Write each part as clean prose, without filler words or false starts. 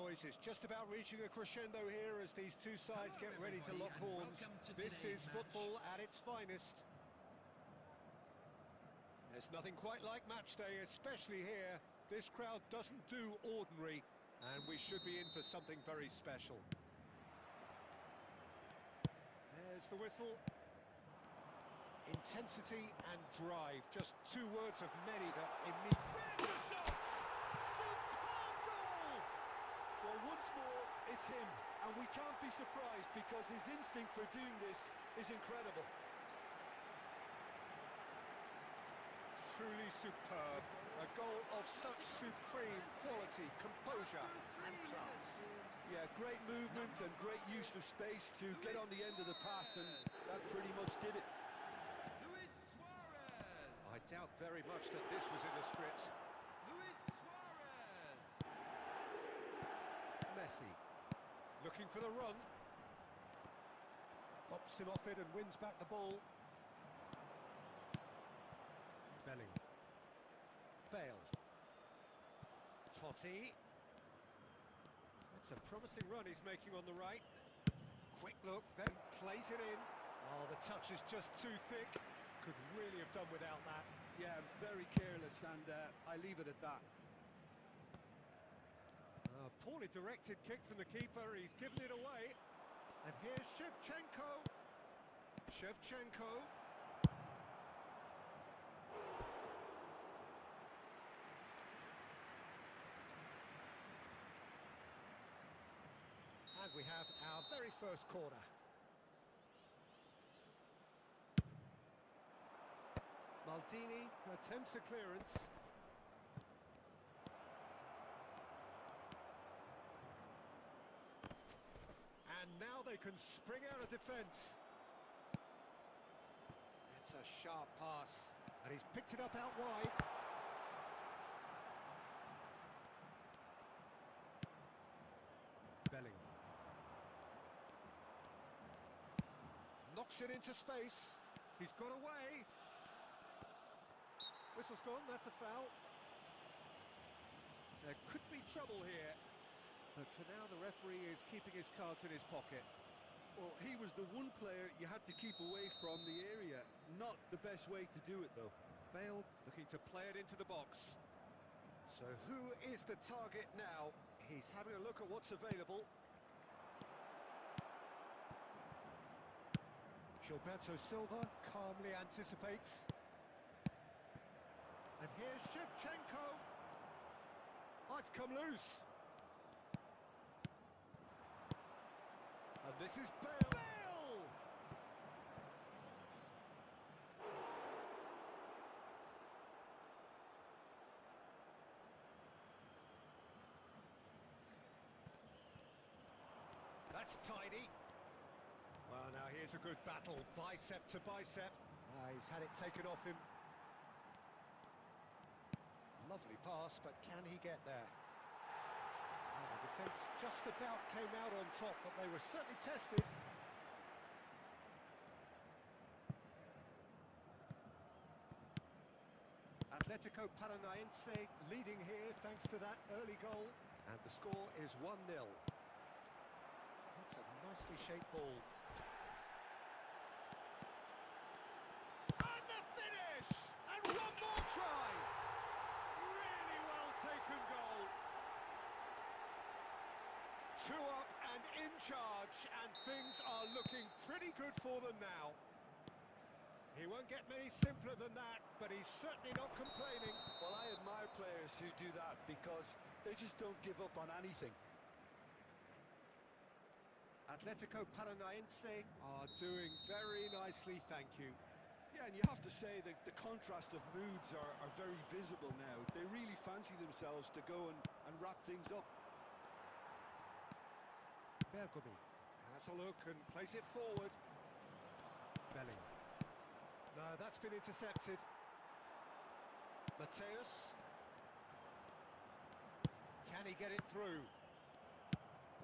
noise is just about reaching a crescendo here as these two sides get ready to lock horns. This is football at its finest. There's nothing quite like match day, especially here. This crowd doesn't do ordinary, and we should be in for something very special. There's the whistle. Intensity and drive, just two words of many that immediately... There's the shot! Superb goal! Well, once more, it's him, and we can't be surprised because his instinct for doing this is incredible. Truly superb. A goal of such supreme quality, composure and class. Yeah, great movement and great use of space to get on the end of the pass, and that pretty much did it. I doubt very much that this was in the script. Messi, looking for the run. Bops him off it and wins back the ball. Bellingham. Bale. Totti. It's a promising run he's making on the right. Quick look, then plays it in. Oh, the touch is just too thick. Could really have done without that. Yeah, very careless, and I leave it at that. Poorly directed kick from the keeper, he's given it away. And here's Shevchenko. Shevchenko. And we have our very first corner. Maldini attempts a clearance. And now they can spring out of defence. It's a sharp pass. And he's picked it up out wide. Bellingham. Knocks it into space. He's got away. Whistle's gone, that's a foul. There could be trouble here, but for now the referee is keeping his cards in his pocket. Well, he was the one player you had to keep away from the area. Not the best way to do it, though. Bale looking to play it into the box. So who is the target now? He's having a look at what's available. Gilberto Silva calmly anticipates. And here's Shevchenko. Oh, it's come loose. And this is Bale. Bale! That's tidy. Well, now here's a good battle, bicep to bicep. He's had it taken off him. Lovely pass, but can he get there? Oh, the defence just about came out on top, but they were certainly tested. Atletico Paranaense leading here thanks to that early goal. And the score is 1-0. That's a nicely shaped ball. And the finish! And one more try! Taken goal. 2 up and in charge, and things are looking pretty good for them now. He won't get many simpler than that, but he's certainly not complaining. Well, I admire players who do that because they just don't give up on anything. Atletico Paranaense are doing very nicely, thank you. Yeah, and you have to say that the contrast of moods are very visible now. They really fancy themselves to go and wrap things up. Bergomi has a look and plays it forward. Bellingham. No, that's been intercepted. Mateus. Can he get it through?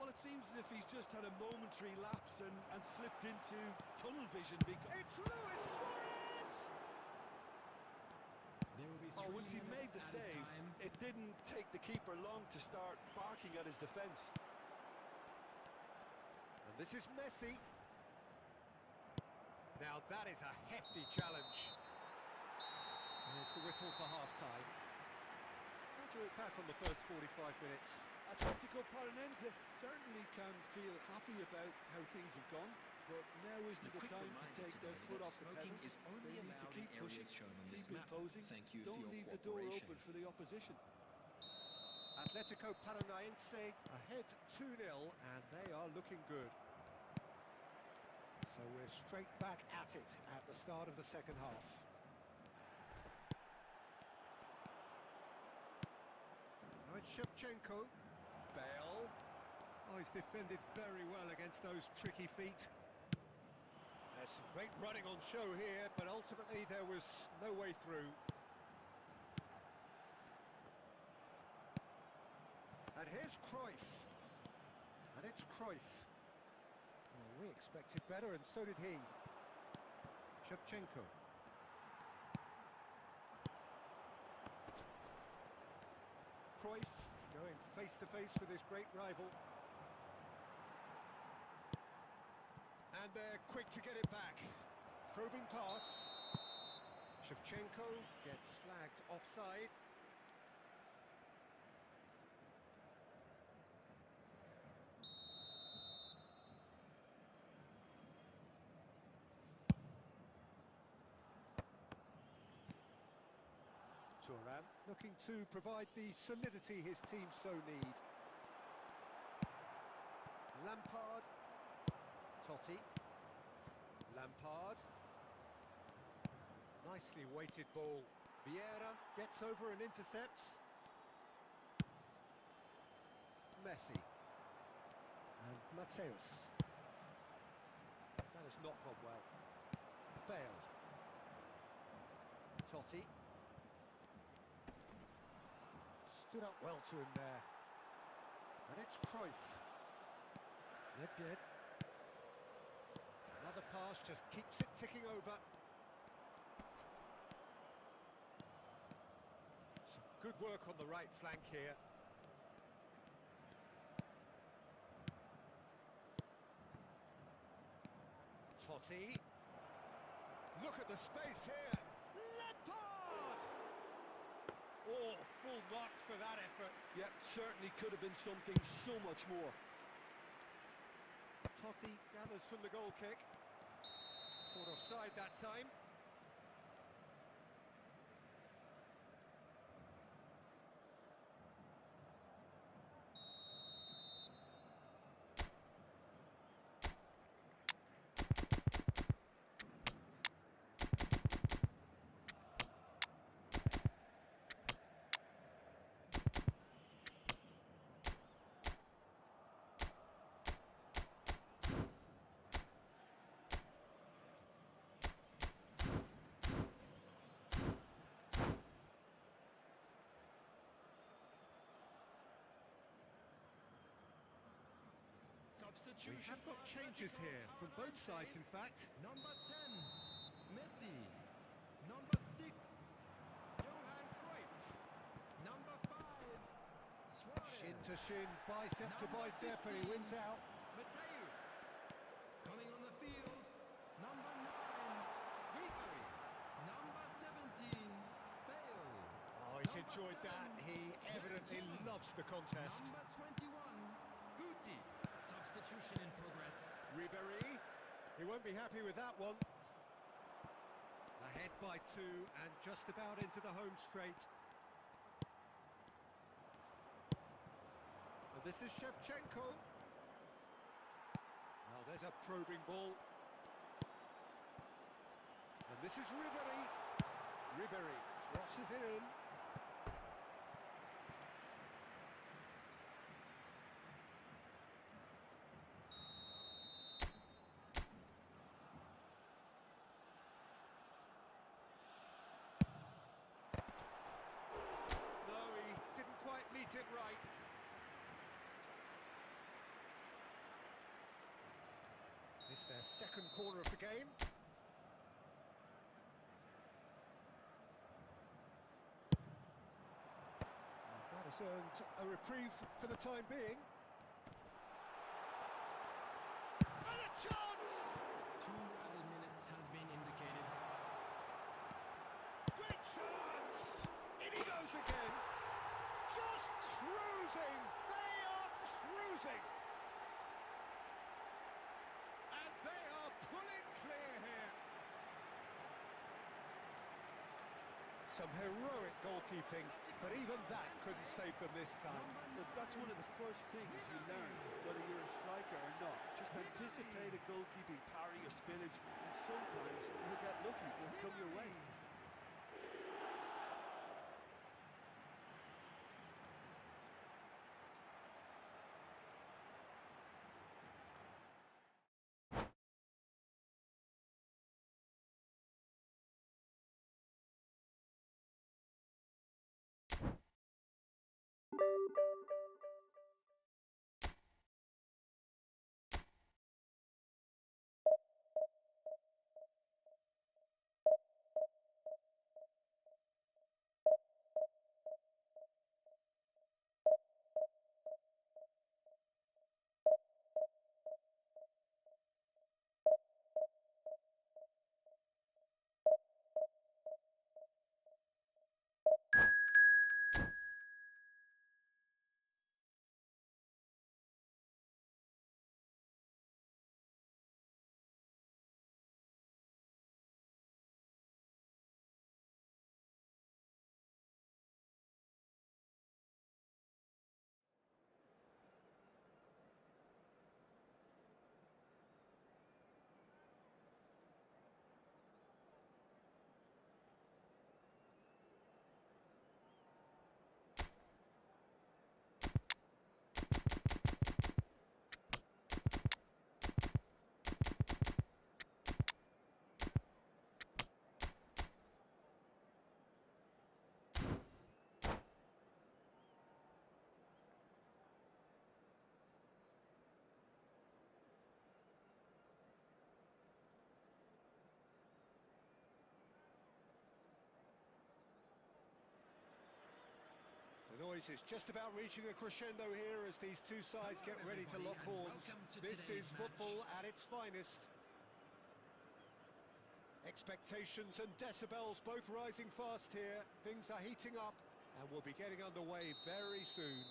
Well, it seems as if he's just had a momentary lapse and slipped into tunnel vision because... It's Luis Suarez! Oh, once he made the save, it didn't take the keeper long to start barking at his defence. And this is Messi. Now that is a hefty challenge. There's the whistle for half-time. How do you look back on the first 45 minutes? Atletico Paranaense certainly can feel happy about how things have gone, but now isn't the time to take their foot off the pedal. They need to keep pushing, keep imposing, don't leave the door open for the opposition. Atletico Paranaense ahead 2-0, and they are looking good. So we're straight back at it at the start of the second half. Now it's Shevchenko. Bale. Oh, he's defended very well against those tricky feet. There's some great running on show here, but ultimately there was no way through. And here's Cruyff. And it's Cruyff. Well, we expected better, and so did he. Shevchenko. Cruyff going face-to-face with his great rival. And they're quick to get it back. Probing pass. Shevchenko gets flagged offside. Thuram looking to provide the solidity his team so need. Lampard. Totti. Lampard. Nicely weighted ball. Vieira gets over and intercepts. Messi. And Mateus. That has not gone well. Bale. Totti. Stood up well to him there. And it's Cruyff. Nedved. Another pass just keeps it ticking over. Some good work on the right flank here. Totti. Look at the space here. Lampard! Oh, full marks for that effort. Yep, certainly could have been something so much more. Totti gathers from the goal kick. Caught offside that time. We have got changes here, from both sides in fact. Number 10, Messi. Number 6, Johan Cruyff. Number 5, Suarez. Shin to shin, bicep to bicep, and he wins out. Mateus. Coming on the field, number 9, Ribery. Number 17, Bale. Oh, he's enjoyed that. He evidently loves the contest. Number 21, Guti. Substitution in progress. Ribery, he won't be happy with that one. Ahead by 2 and just about into the home straight. And this is Shevchenko. Oh, there's a probing ball. And this is Ribery. Ribery crosses it in. It right. This is their second corner of the game. He's earned a reprieve for the time being. And a chance! 2 added minutes has been indicated. Great chance! In he goes again. Just cruising! They are cruising! And they are pulling clear here. Some heroic goalkeeping, but even that couldn't save them this time. Look, that's one of the first things you learn, whether you're a striker or not. Just anticipate a goalkeeping parry or spillage, and sometimes you'll get lucky, it'll come your way. The noise is just about reaching a crescendo here as these two sides get ready to lock horns. This is football at its finest. Expectations and decibels both rising fast here. Things are heating up and we'll be getting underway very soon.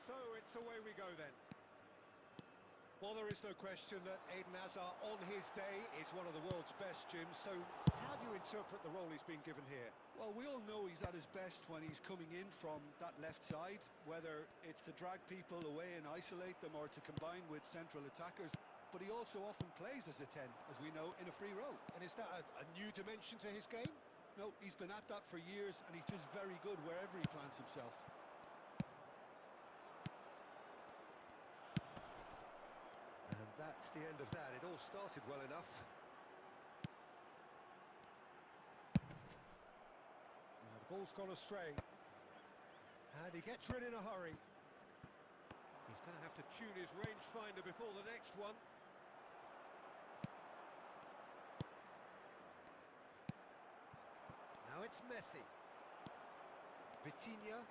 So it's away we go then. Well, there is no question that Eden Hazard on his day is one of the world's best, Jim. So how do you interpret the role he's been given here? Well, we all know he's at his best when he's coming in from that left side, whether it's to drag people away and isolate them or to combine with central attackers. But he also often plays as a 10, as we know, in a free role. And is that a new dimension to his game? No, he's been at that for years and he's just very good wherever he plants himself. And that's the end of that. It all started well enough. Now the ball's gone astray. And he gets rid in a hurry. He's going to have to tune his rangefinder before the next one. Now it's Messi. Vitinha.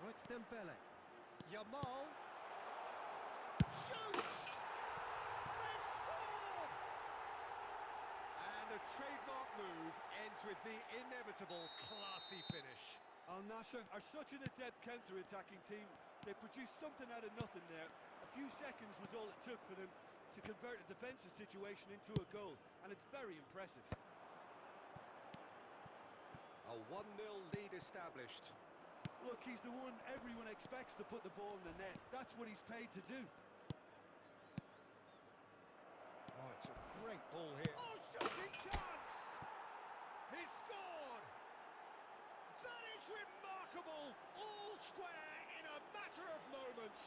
Oh, it's Dembele. Yamal. Shoots! They've scored! And a trademark move ends with the inevitable classy finish. Al Nassr are such an adept counter-attacking team. They produced something out of nothing there. A few seconds was all it took for them to convert a defensive situation into a goal, and it's very impressive. A 1-0 lead established. Look, he's the one everyone expects to put the ball in the net. That's what he's paid to do. Oh, it's a great ball here. Oh, shooting chance! He scored! That is remarkable! All square in a matter of moments.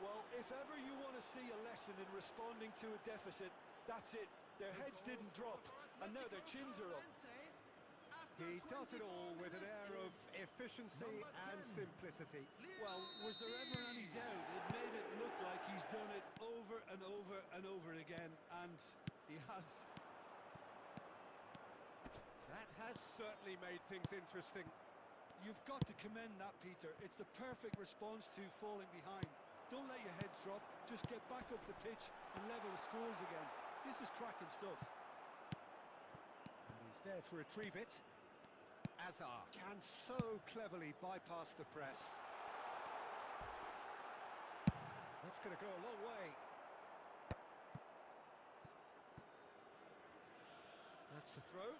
Well, if ever you want to see a lesson in responding to a deficit, that's it. Their heads didn't drop, and now their chins are up. He does it all with an air of efficiency and simplicity. Well, was there ever any doubt? It made it look like he's done it over and over and over again, and he has. That has certainly made things interesting. You've got to commend that, Peter. It's the perfect response to falling behind. Don't let your heads drop. Just get back up the pitch and level the scores again. This is cracking stuff. And he's there to retrieve it. Azar can so cleverly bypass the press. That's going to go a long way. That's the throw.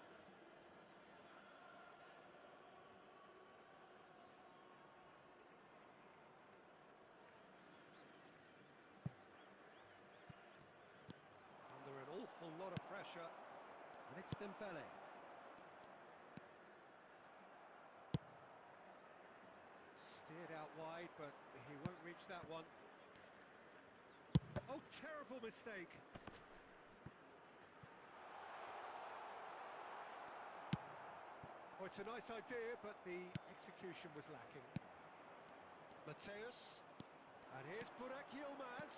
Under an awful lot of pressure. And it's Dembele. Steered out wide, but he won't reach that one. Oh, terrible mistake. Oh, it's a nice idea, but the execution was lacking. Mateus. And here's Burak Yilmaz.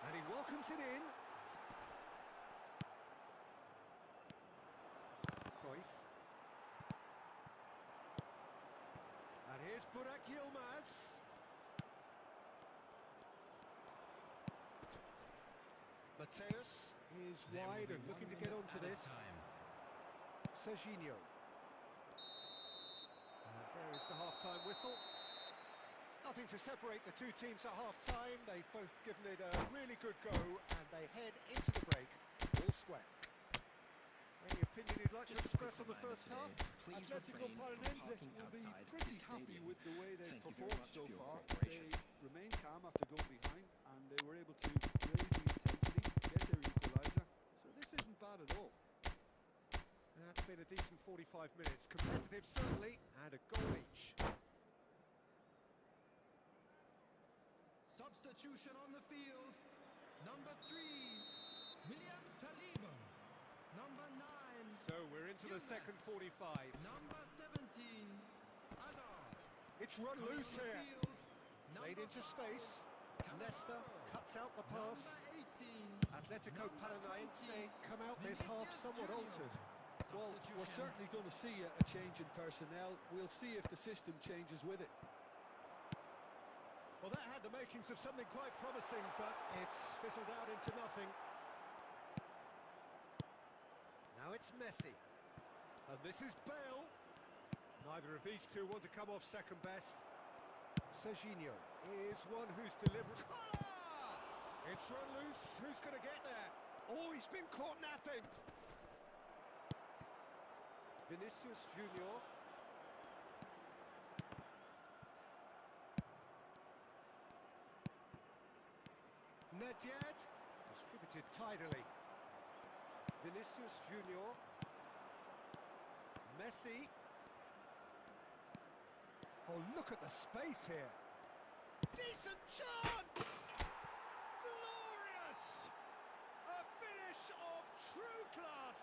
And he welcomes it in. Cruyff. And here's Burak Yilmaz. Mateus is wide and looking to get onto this. Serginho. And there is the half-time whistle. Nothing to separate the two teams at half-time. They've both given it a really good go, and they head into the break all square. Any opinion you'd like to express on the first half? Atletico Paranaense will be pretty happy with the way they've performed so far. They remained calm after going behind, and they were able to raise the intensity, get their equaliser. So this isn't bad at all. That's been a decent 45 minutes. Competitive, certainly, and a goal each. Substitution on the field. Number 3, William Saliba. Number 9. So we're into the second 45. Number 17, Azar. It's run loose here. Played into space. Leicester cuts out the pass. Atletico Paranaense come out this half somewhat altered. Well, we're certainly going to see a change in personnel. We'll see if the system changes with it. Well, that had the makings of something quite promising, but it's fizzled out into nothing. Now it's Messi. And this is Bale. Neither of these two want to come off second best. Serginho is one who's delivered. It's run loose. Who's going to get there? Oh, he's been caught napping. Vinicius Junior. Nedved, distributed tidily. Vinicius Junior. Messi. Oh, look at the space here. Decent chance! Glorious! A finish of true class.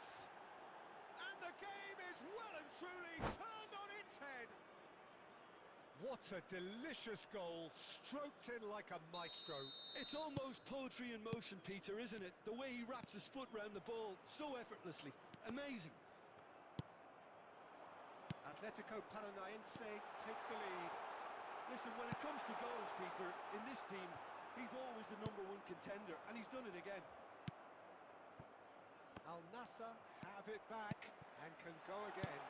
And the game is well and truly turned on its head. What a delicious goal, stroked in like a maestro. It's almost poetry in motion, Peter, isn't it? The way he wraps his foot round the ball so effortlessly. Amazing. Atletico Paranaense take the lead. Listen, when it comes to goals, Peter, in this team, he's always the #1 contender, and he's done it again. Al Nassr have it back and can go again.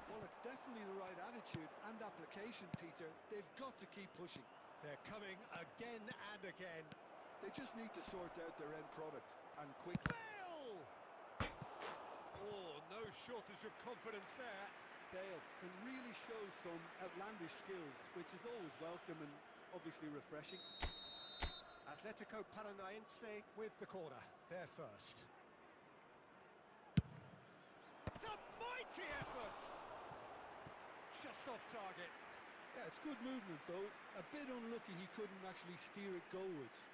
Well, it's definitely the right attitude and application, Peter. They've got to keep pushing. They're coming again and again. They just need to sort out their end product, and quickly. Bale! Oh, no shortage of confidence there. Bale can really show some outlandish skills, which is always welcome and obviously refreshing. Atletico Paranaense with the corner, their first. It's a mighty effort! Just off target. Yeah, it's good movement though. A bit unlucky he couldn't actually steer it goalwards.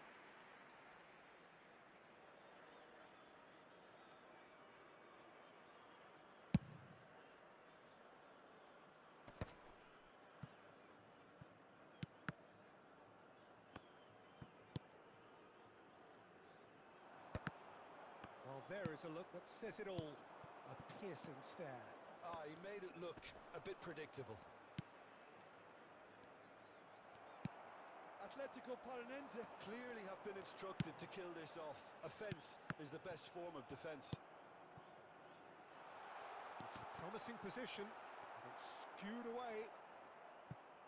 Well, there is a look that says it all. A piercing stare. Ah, he made it look a bit predictable. Atletico Paranense clearly have been instructed to kill this off. Offence is the best form of defence. It's a promising position, but it's skewed away.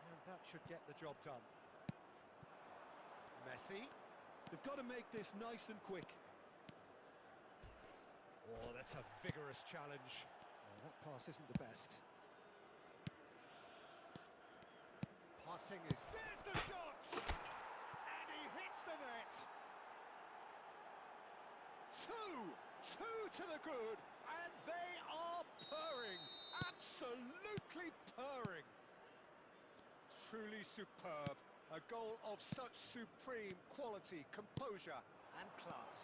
And that should get the job done. Messi. They've got to make this nice and quick. Oh, that's a vigorous challenge. Oh, that pass isn't the best. Passing is... There's the shot! And he hits the net! Two to the good, and they are purring! Absolutely purring! Truly superb. A goal of such supreme quality, composure and class.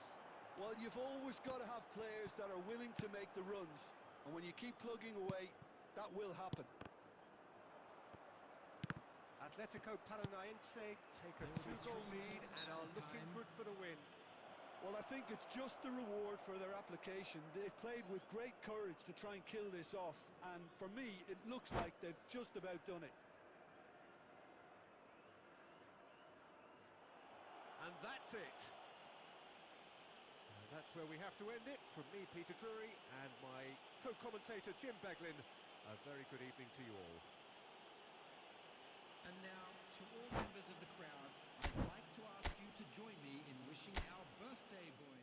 Well, you've always got to have players that are willing to make the runs. And when you keep plugging away, that will happen. Atletico Paranaense take a two-goal lead and are looking good for the win. Well, I think it's just the reward for their application. They've played with great courage to try and kill this off. And for me, it looks like they've just about done it. And that's it. And that's where we have to end it. From me, Peter Drury, and my co-commentator, Jim Beglin. A very good evening to you all. And now, to all members of the crowd, I'd like to ask you to join me in wishing our birthday boy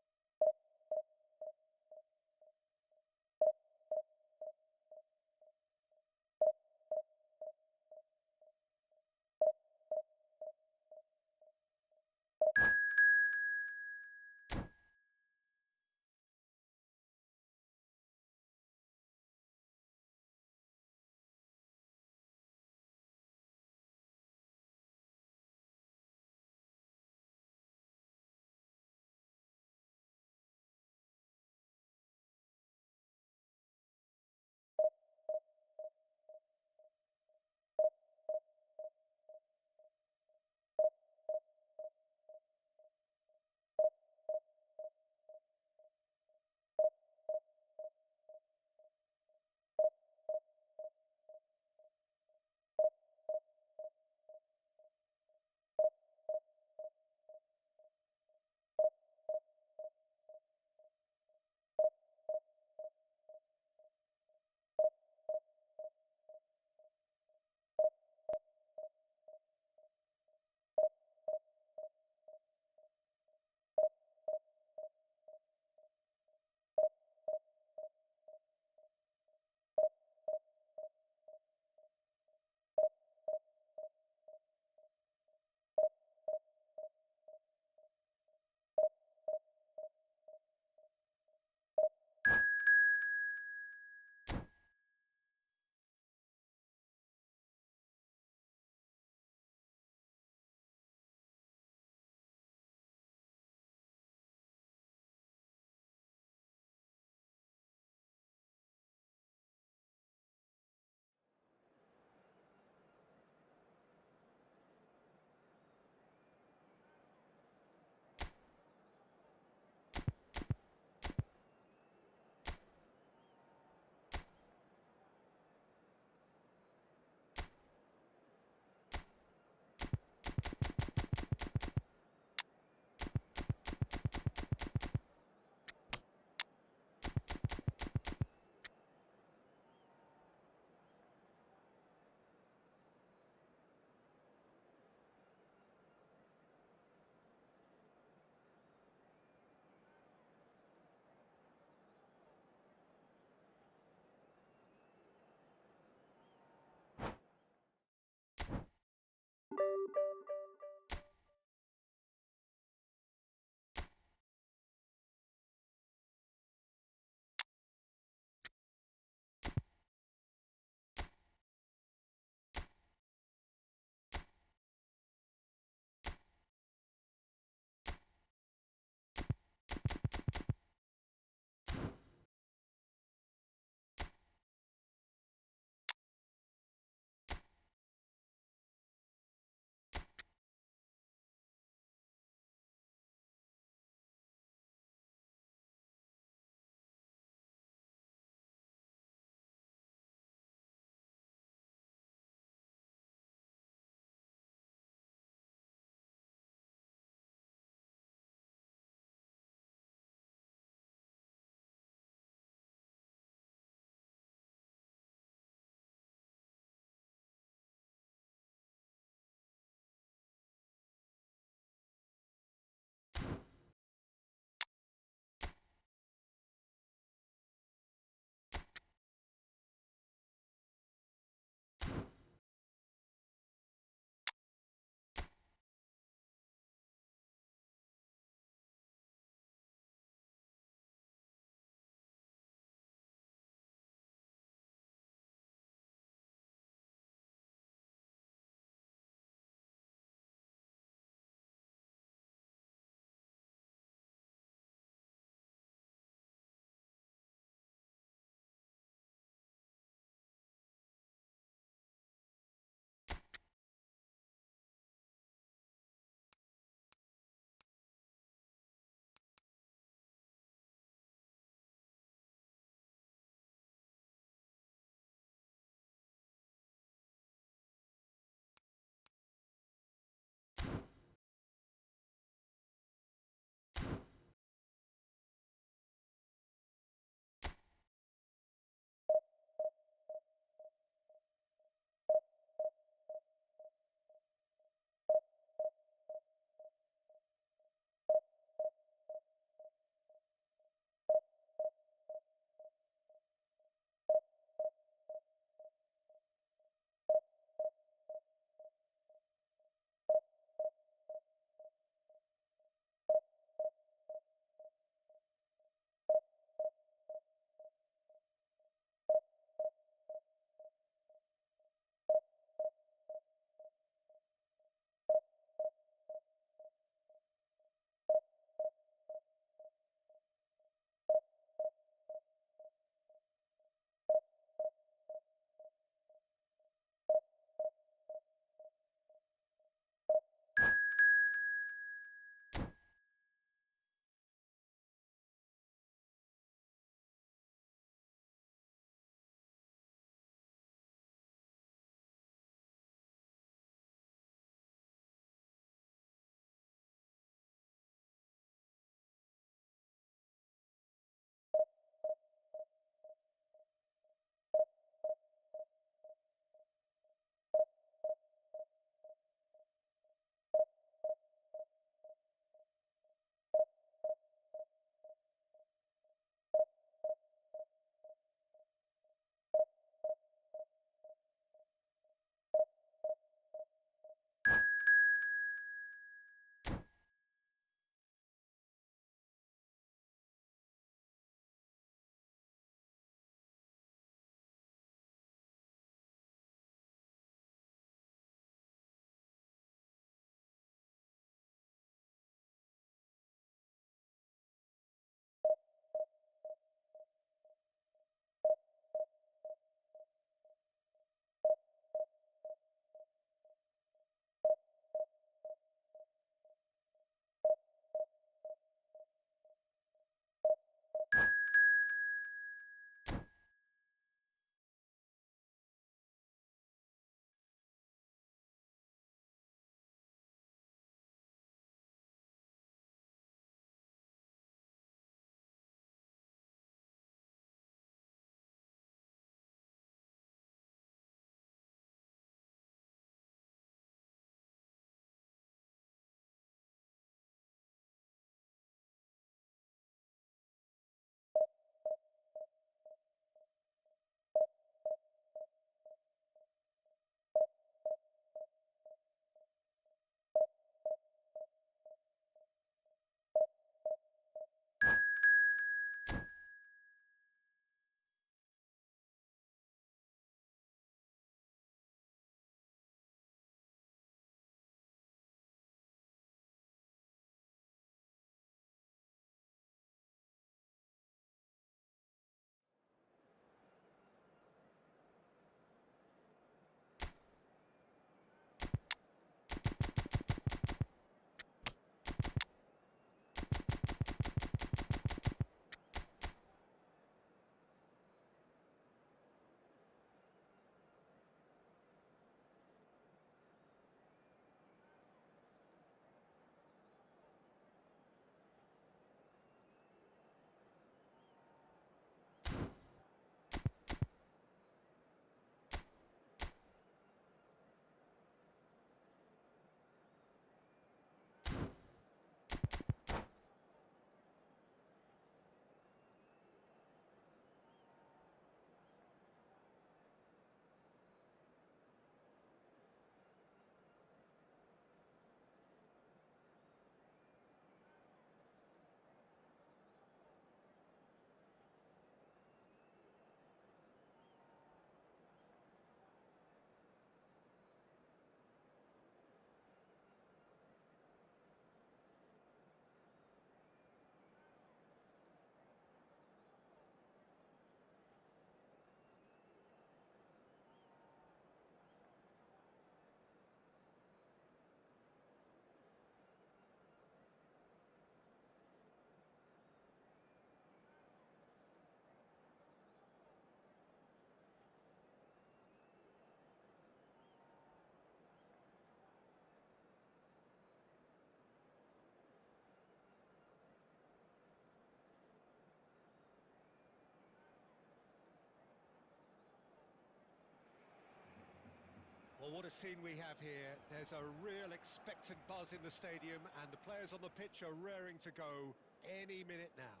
Well, what a scene we have here. There's a real expectant buzz in the stadium, and the players on the pitch are raring to go any minute now.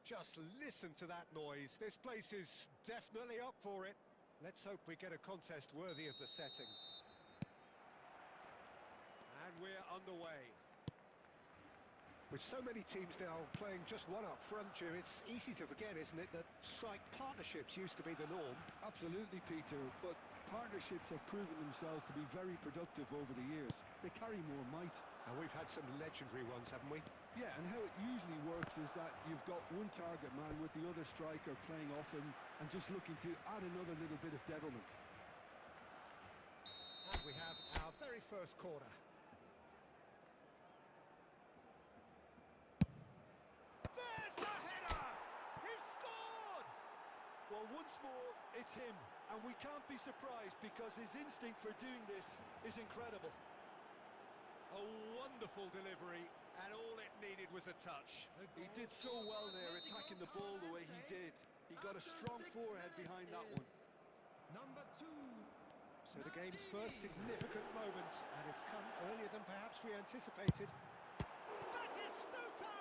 Just listen to that noise. This place is definitely up for it. Let's hope we get a contest worthy of the setting. And we're underway. With so many teams now playing just one up front, Jim, it's easy to forget, isn't it, that strike partnerships used to be the norm? Absolutely, Peter, but partnerships have proven themselves to be very productive over the years. They carry more might. And we've had some legendary ones, haven't we? Yeah, and how it usually works is that you've got one target man with the other striker playing off him and just looking to add another little bit of devilment. And we have our very first corner. There's the header! He's scored! Well, once more, it's him, and we can't be surprised because his instinct for doing this is incredible. A wonderful delivery, and all it needed was a touch. He did so well there, attacking the ball the way he did. He got a strong forehead behind that one. Number 2. So the game's first significant moment, and it's come earlier than perhaps we anticipated. Batistuta!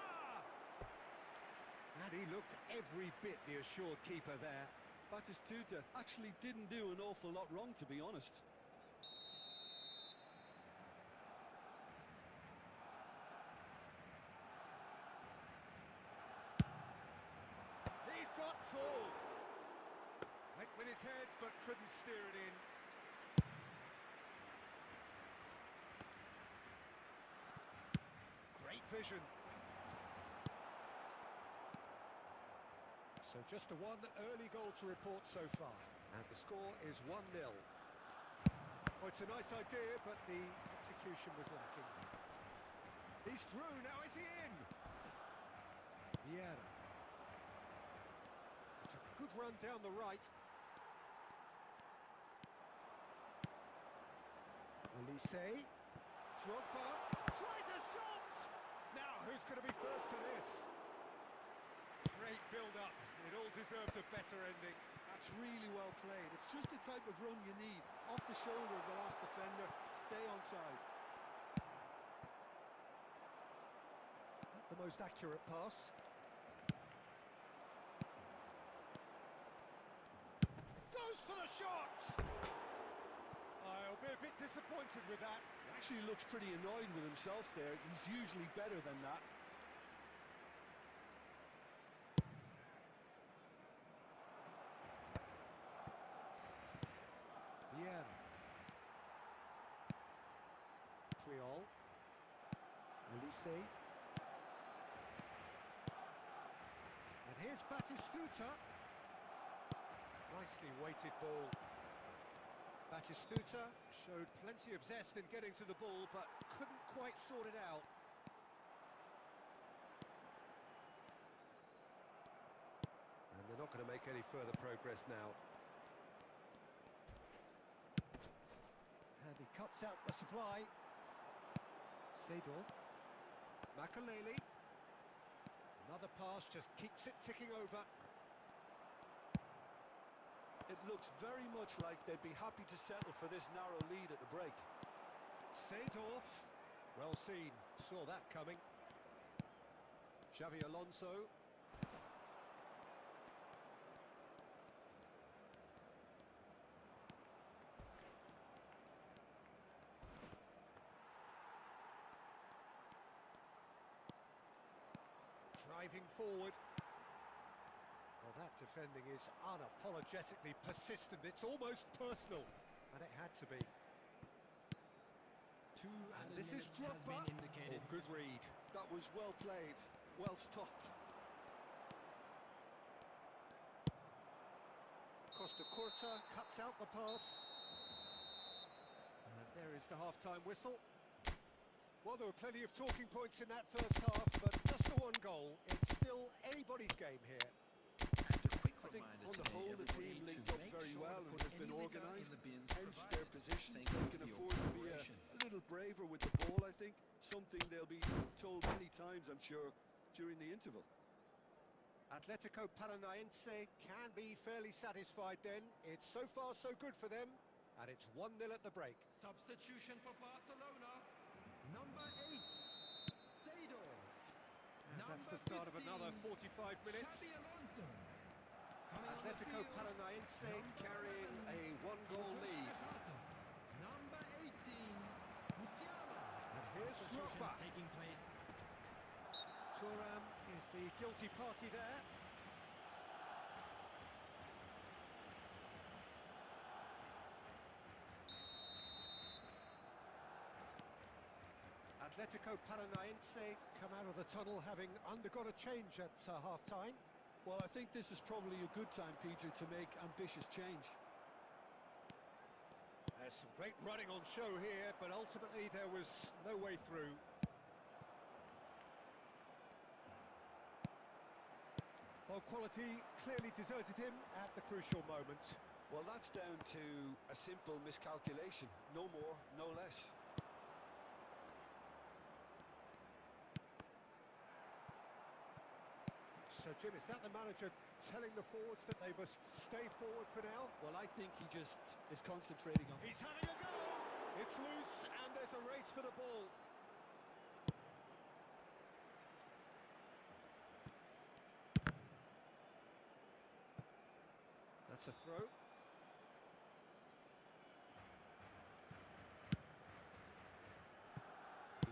And he looked every bit the assured keeper there. Batistuta actually didn't do an awful lot wrong, to be honest. He's got full. Went with his head, but couldn't steer it in. Great vision. So just the one early goal to report so far. And the score is 1-0. Oh, it's a nice idea, but the execution was lacking. He's through, now is he in? Yeah. It's a good run down the right. Elise. Drogba tries a shot! Now, who's going to be first to this? Great build-up. It all deserved a better ending. That's really well played. It's just the type of run you need. Off the shoulder of the last defender, stay onside. Not the most accurate pass. Goes for the shot! I'll be a bit disappointed with that. He actually looks pretty annoyed with himself there. He's usually better than that. Yeah. Triol. Elise. And here's Batistuta. Nicely weighted ball. Batistuta showed plenty of zest in getting to the ball, but couldn't quite sort it out. And they're not going to make any further progress now. And he cuts out the supply. Seedorf. Makaleli. Another pass just keeps it ticking over. It looks very much like they'd be happy to settle for this narrow lead at the break. Seedorf. Well seen. Saw that coming. Xavi Alonso. Driving forward. Well, that defending is unapologetically persistent. It's almost personal, and it had to be. And this is Drogba. Oh, good read. That was well played, well stopped. Costa Curta cuts out the pass. And there is the half-time whistle. Well, there were plenty of talking points in that first half, but just the one goal. It's still anybody's game here. I think on the whole the team linked up very well and has been organised, hence their position. They can afford to be a little braver with the ball, I think. Something they'll be told many times, I'm sure, during the interval. Atletico Paranaense can be fairly satisfied then. It's so far so good for them, and it's 1-0 at the break. Substitution for Barcelona. Number 8, Seedorf. And that's the start of another 45 minutes. Xabi Alonso. Coming on the Atletico field, Paranaense number carrying 11, a one-goal lead. Number 18, Musiala. And here's Drogba. Taking place. Thuram is the guilty party there. Atletico Paranaense come out of the tunnel having undergone a change at half-time. Well, I think this is probably a good time, Peter, to make ambitious change. There's some great running on show here, but ultimately there was no way through. Well, quality clearly deserted him at the crucial moment. Well, that's down to a simple miscalculation. No more, no less. So, Jim, is that the manager telling the forwards that they must stay forward for now? Well, I think he just is concentrating on... He's having a go! It's loose, and there's a race for the ball. That's a throw.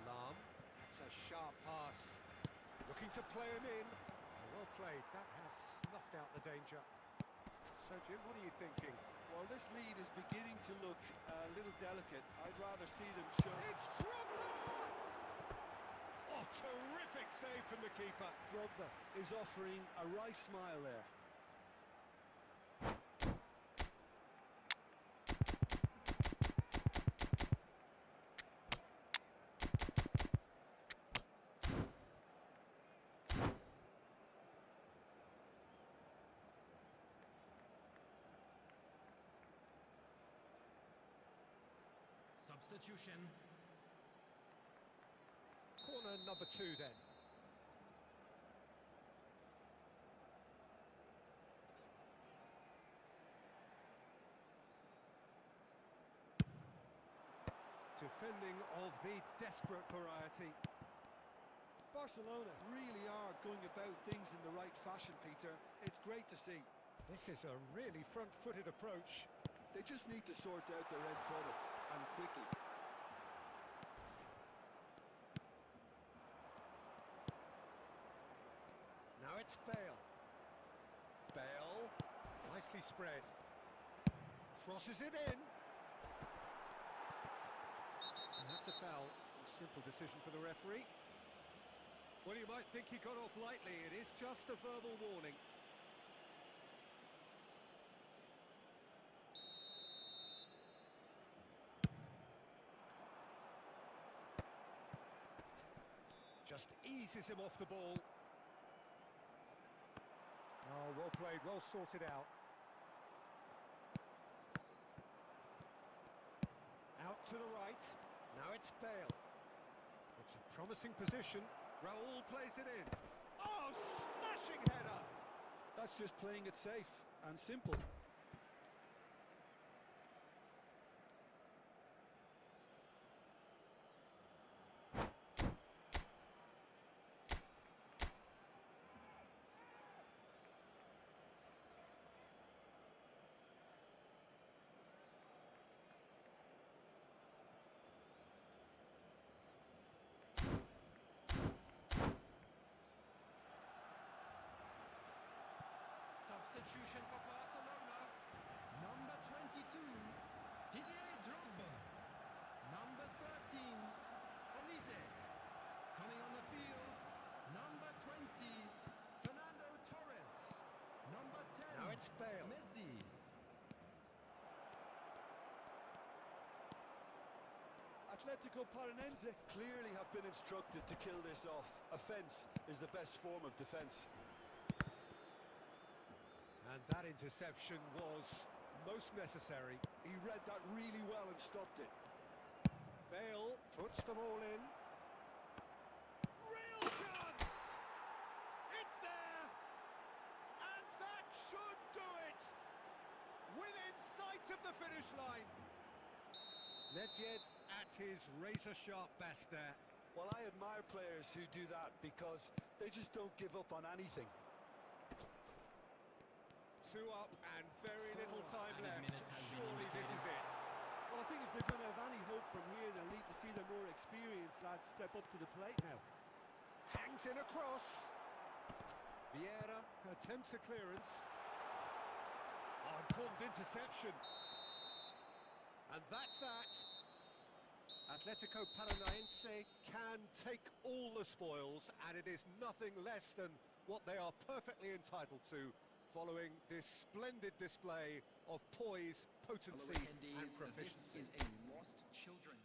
Lam, that's a sharp pass. Looking to play him in. Well played, that has snuffed out the danger. So, Jim, what are you thinking? Well, this lead is beginning to look a little delicate. I'd rather see them show... It's Drogba! Oh, terrific save from the keeper. Drogba is offering a wry smile there. Substitution. Corner number 2 then. Defending of the desperate variety. Barcelona really are going about things in the right fashion, Peter. It's great to see. This is a really front-footed approach. They just need to sort out their end product, and quickly. Now it's Bale. Bale, nicely spread. Crosses it in. And that's a foul. A simple decision for the referee. Well, you might think he got off lightly. It is just a verbal warning. Just eases him off the ball. Oh, well played, well sorted out. Out to the right. Now it's Bale. It's a promising position. Raul plays it in. Oh, smashing header! That's just playing it safe and simple. Substitution for Barcelona. Number 22, Didier Drogba. Number 13, Elise. Coming on the field, number 20, Fernando Torres. Number 10, Now it's Bale. Messi. Atletico Paranaense clearly have been instructed to kill this off. Offence is the best form of defence. And that interception was most necessary. He read that really well and stopped it. Bale puts them all in. Real chance! It's there! finish line. Nedved at his razor-sharp best there. Well, I admire players who do that because they just don't give up on anything. 2 up and very little time left. Surely this is it. Well, I think if they're going to have any hope from here, they'll need to see their more experienced lads step up to the plate now. Hangs in a cross. Vieira attempts a clearance. Oh, important interception. And that's that. Atletico Paranaense can take all the spoils, and it is nothing less than what they are perfectly entitled to, following this splendid display of poise, potency and proficiency. This is a lost children's.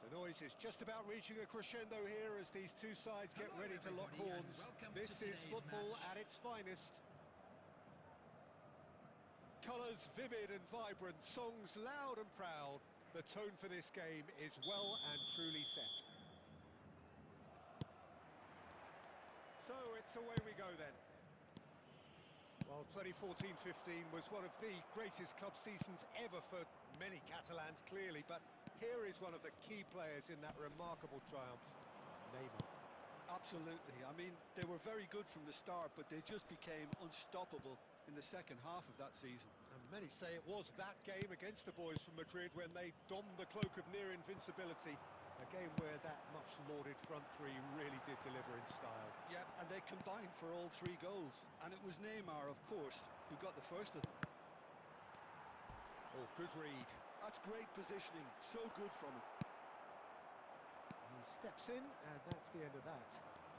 The noise is just about reaching a crescendo here as these two sides get ready to lock horns. This is football at its finest. Colours vivid and vibrant, songs loud and proud. The tone for this game is well and truly set. So it's away we go then. Well, 2014-15 was one of the greatest club seasons ever for many Catalans, clearly, but here is one of the key players in that remarkable triumph, Neymar. Absolutely. I mean, they were very good from the start, but they just became unstoppable in the second half of that season. And many say it was that game against the boys from Madrid when they donned the cloak of near invincibility. A game where that much lauded front three really did deliver in style. Yep, and they combined for all 3 goals. And it was Neymar, of course, who got the first of them. Oh, good read. That's great positioning, so good from him. He steps in, and that's the end of that.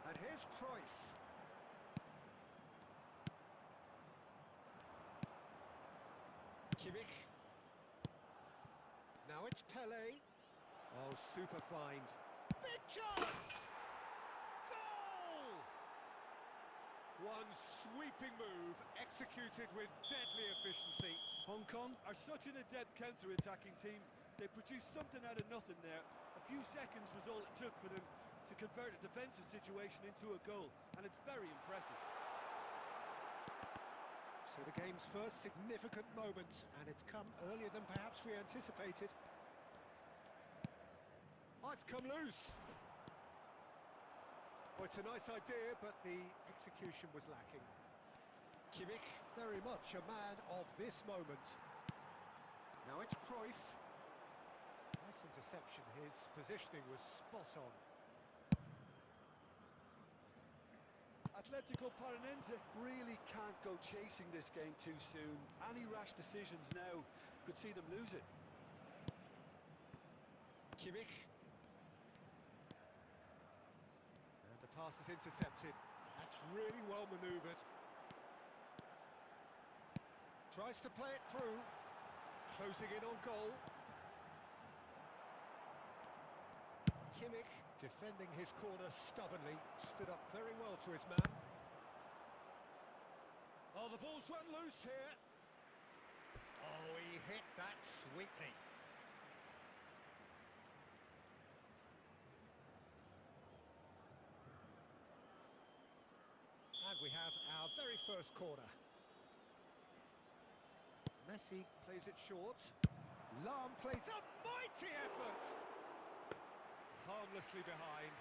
And here's Cruyff. Kimmich. Now it's Pele. Oh, super find. Big chance! Goal! One sweeping move, executed with deadly efficiency. Hong Kong are such an adept counter-attacking team. They produced something out of nothing there. A few seconds was all it took for them to convert a defensive situation into a goal, and it's very impressive. So the game's first significant moment, and it's come earlier than perhaps we anticipated. Oh, it's come loose. Well, it's a nice idea, but the execution was lacking. Kimmich, very much a man of this moment. Now it's Cruyff. Nice interception, his positioning was spot on. A Atletico Paranense really can't go chasing this game too soon. Any rash decisions now could see them lose it. Kimmich. And the pass is intercepted. That's really well manoeuvred. Tries to play it through. Closing in on goal. Kimmich, defending his corner stubbornly, stood up very well to his man. Oh, the ball's run loose here. Oh, he hit that sweetly. And we have our very first corner. Messi plays it short. Lahm plays a mighty effort. Harmlessly behind.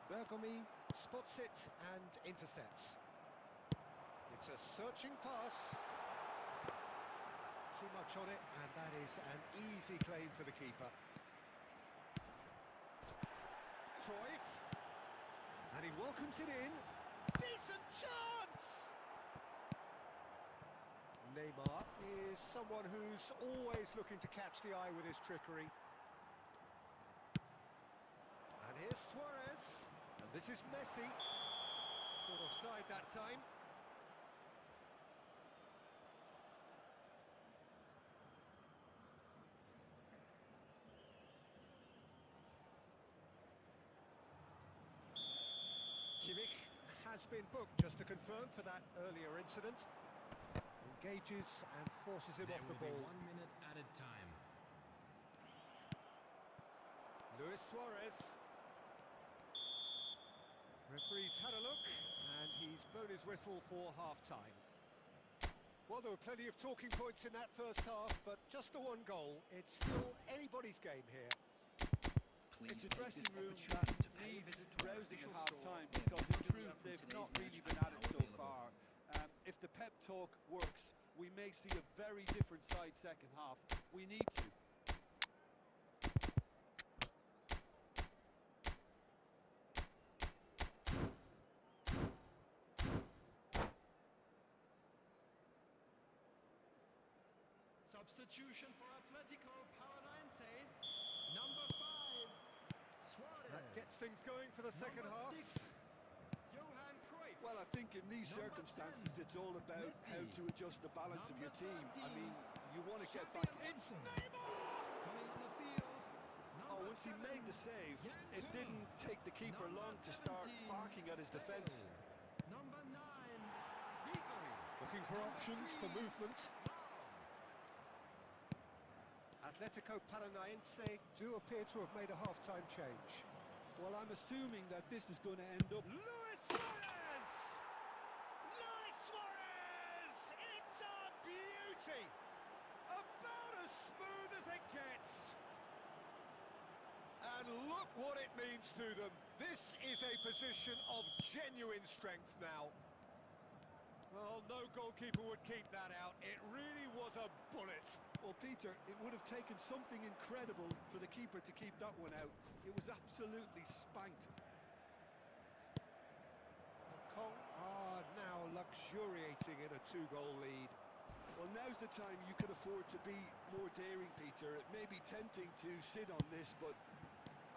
Bergomi spots it and intercepts. It's a searching pass. Too much on it, and that is an easy claim for the keeper. Cruyff. And he welcomes it in. Decent chance! Neymar is someone who's always looking to catch the eye with his trickery. And here's Suarez. And this is Messi. Caught offside that time. Kimmich has been booked, just to confirm, for that earlier incident. Engages and forces him off the ball. 1 minute added time. Luis Suarez. Referee's had a look, and he's blown his whistle for half-time. Well, there were plenty of talking points in that first half, but just the one goal. It's still anybody's game here. It's a dressing room that needs rousing at half-time, because in truth they've not really been at it so far. If the pep talk works, we may see a very different side second half. We need to. Substitution for Atletico Paranaense. Number 5, Suarez. That gets things going for the second half. 6, Johan Cruyff. Well, I think in these Number circumstances 10, it's all about Messi. how to adjust the balance of your team. I 13, mean, you want to get Xabi back... It's Alonso. Neymar! Coming on the field. Oh, Number once he 7, made the save, Jan it Kool. didn't take the keeper Number long to start 17, barking at his defence. Bale. Number 9, Ribery. Looking for options for movement. Lahm. Atletico Paranaense do appear to have made a half-time change. Well, I'm assuming that this is going to end up... Luis Suarez! Luis Suarez! It's a beauty! About as smooth as it gets. And look what it means to them. This is a position of genuine strength now. Well, no goalkeeper would keep that out. It really was a bullet. Well, Peter, it would have taken something incredible for the keeper to keep that one out. It was absolutely spanked. Kong are now luxuriating in a 2-goal lead. Well, now's the time you can afford to be more daring, Peter. It may be tempting to sit on this, but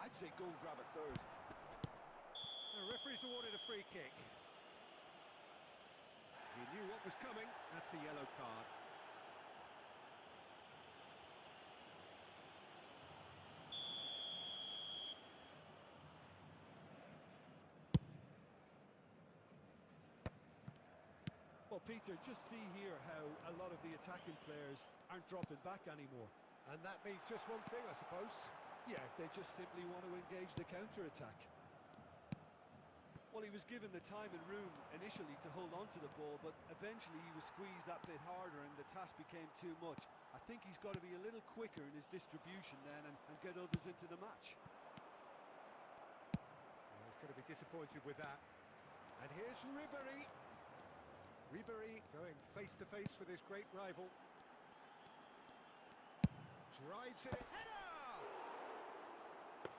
I'd say go and grab a third. The referee's awarded a free kick. He knew what was coming. That's a yellow card. Well, Peter, just see here how a lot of the attacking players aren't dropping back anymore. And that means just one thing, I suppose. Yeah, they just simply want to engage the counter-attack. Well, he was given the time and room initially to hold on to the ball, but eventually he was squeezed that bit harder and the task became too much. I think he's got to be a little quicker in his distribution then and get others into the match. Well, he's going to be disappointed with that. And here's Ribery. Ribery going face-to-face with his great rival. Drives it. Header!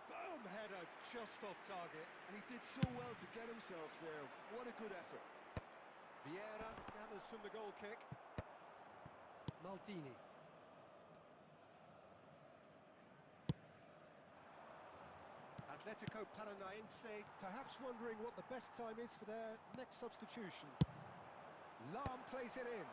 Firm header, just off target. And he did so well to get himself there. What a good effort. Vieira gathers from the goal kick. Maldini. Atletico Paranaense perhaps wondering what the best time is for their next substitution. Lam plays it in.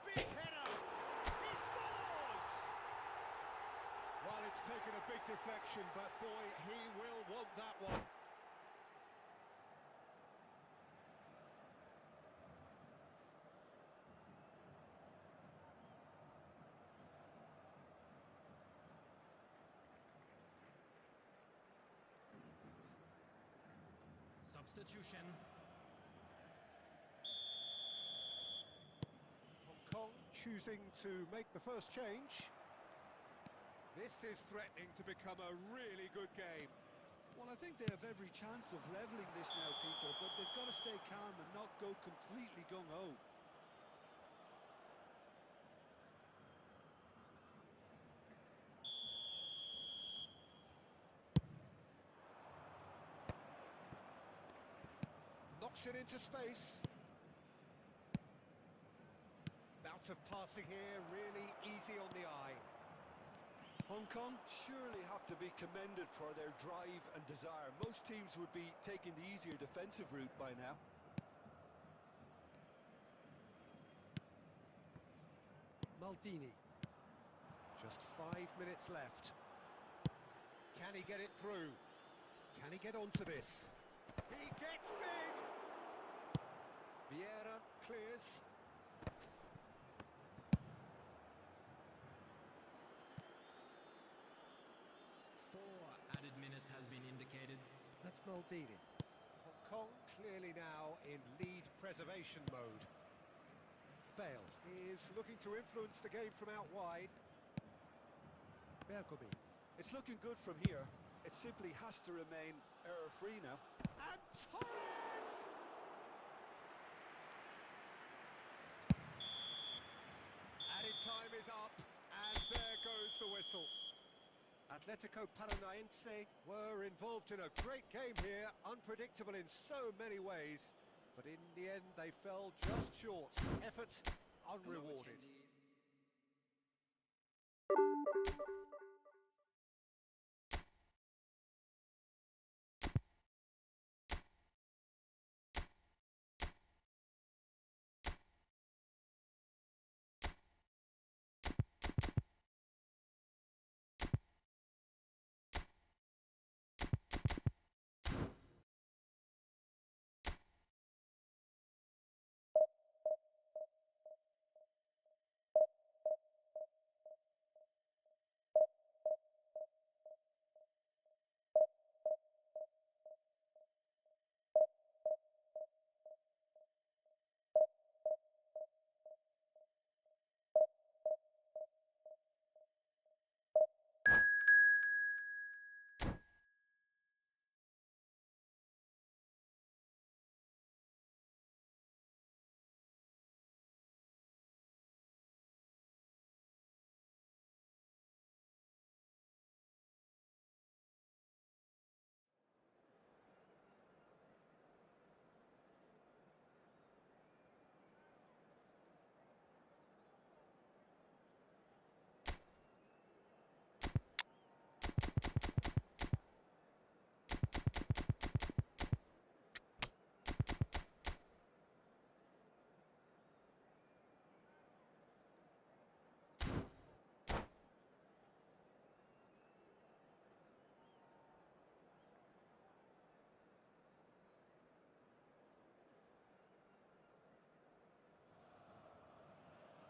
Big header! He scores! Well, it's taken a big deflection, but boy, he will want that one. Substitution. Hong Kong choosing to make the first change. This is threatening to become a really good game. Well, I think they have every chance of levelling this now, Peter, but they've got to stay calm and not go completely gung-ho. Knocks it into space. Bout of passing here, really easy on the eye. Hong Kong surely have to be commended for their drive and desire. Most teams would be taking the easier defensive route by now. Maldini. Just 5 minutes left. Can he get it through? Can he get onto this? He gets big! Vieira clears. 4 added minutes has been indicated. That's Maldini. Hong Kong clearly now in lead preservation mode. Bale is looking to influence the game from out wide. Bergomi. It's looking good from here. It simply has to remain error-free now. And Torres! Added time is up, and there goes the whistle. Atletico Paranaense were involved in a great game here, unpredictable in so many ways, but in the end they fell just short. Effort unrewarded.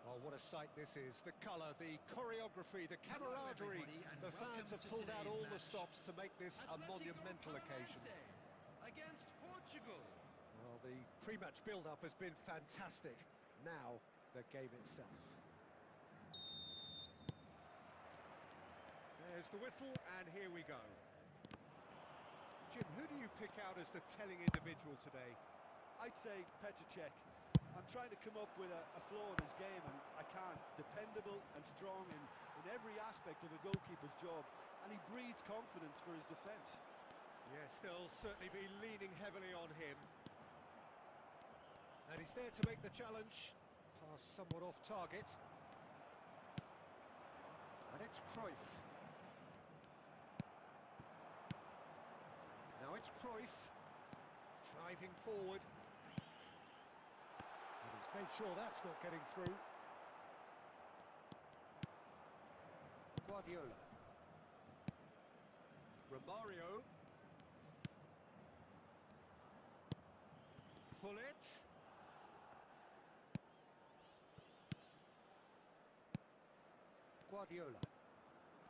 Oh, what a sight this is. The colour, the choreography, the camaraderie. The fans have pulled out all the stops to make this a monumental occasion. Against Portugal. Well, the pre-match build-up has been fantastic. Now, the game itself. There's the whistle, and here we go. Jim, who do you pick out as the telling individual today? I'd say Petr Cech. I'm trying to come up with a flaw in his game, and I can't. Dependable and strong in every aspect of a goalkeeper's job, and he breeds confidence for his defence. Yes, they'll certainly be leaning heavily on him. And he's there to make the challenge. Pass somewhat off target. And it's Cruyff. Now it's Cruyff. Driving forward. And he's made sure that's not getting through. Guardiola. Romario. Pull it. Guardiola.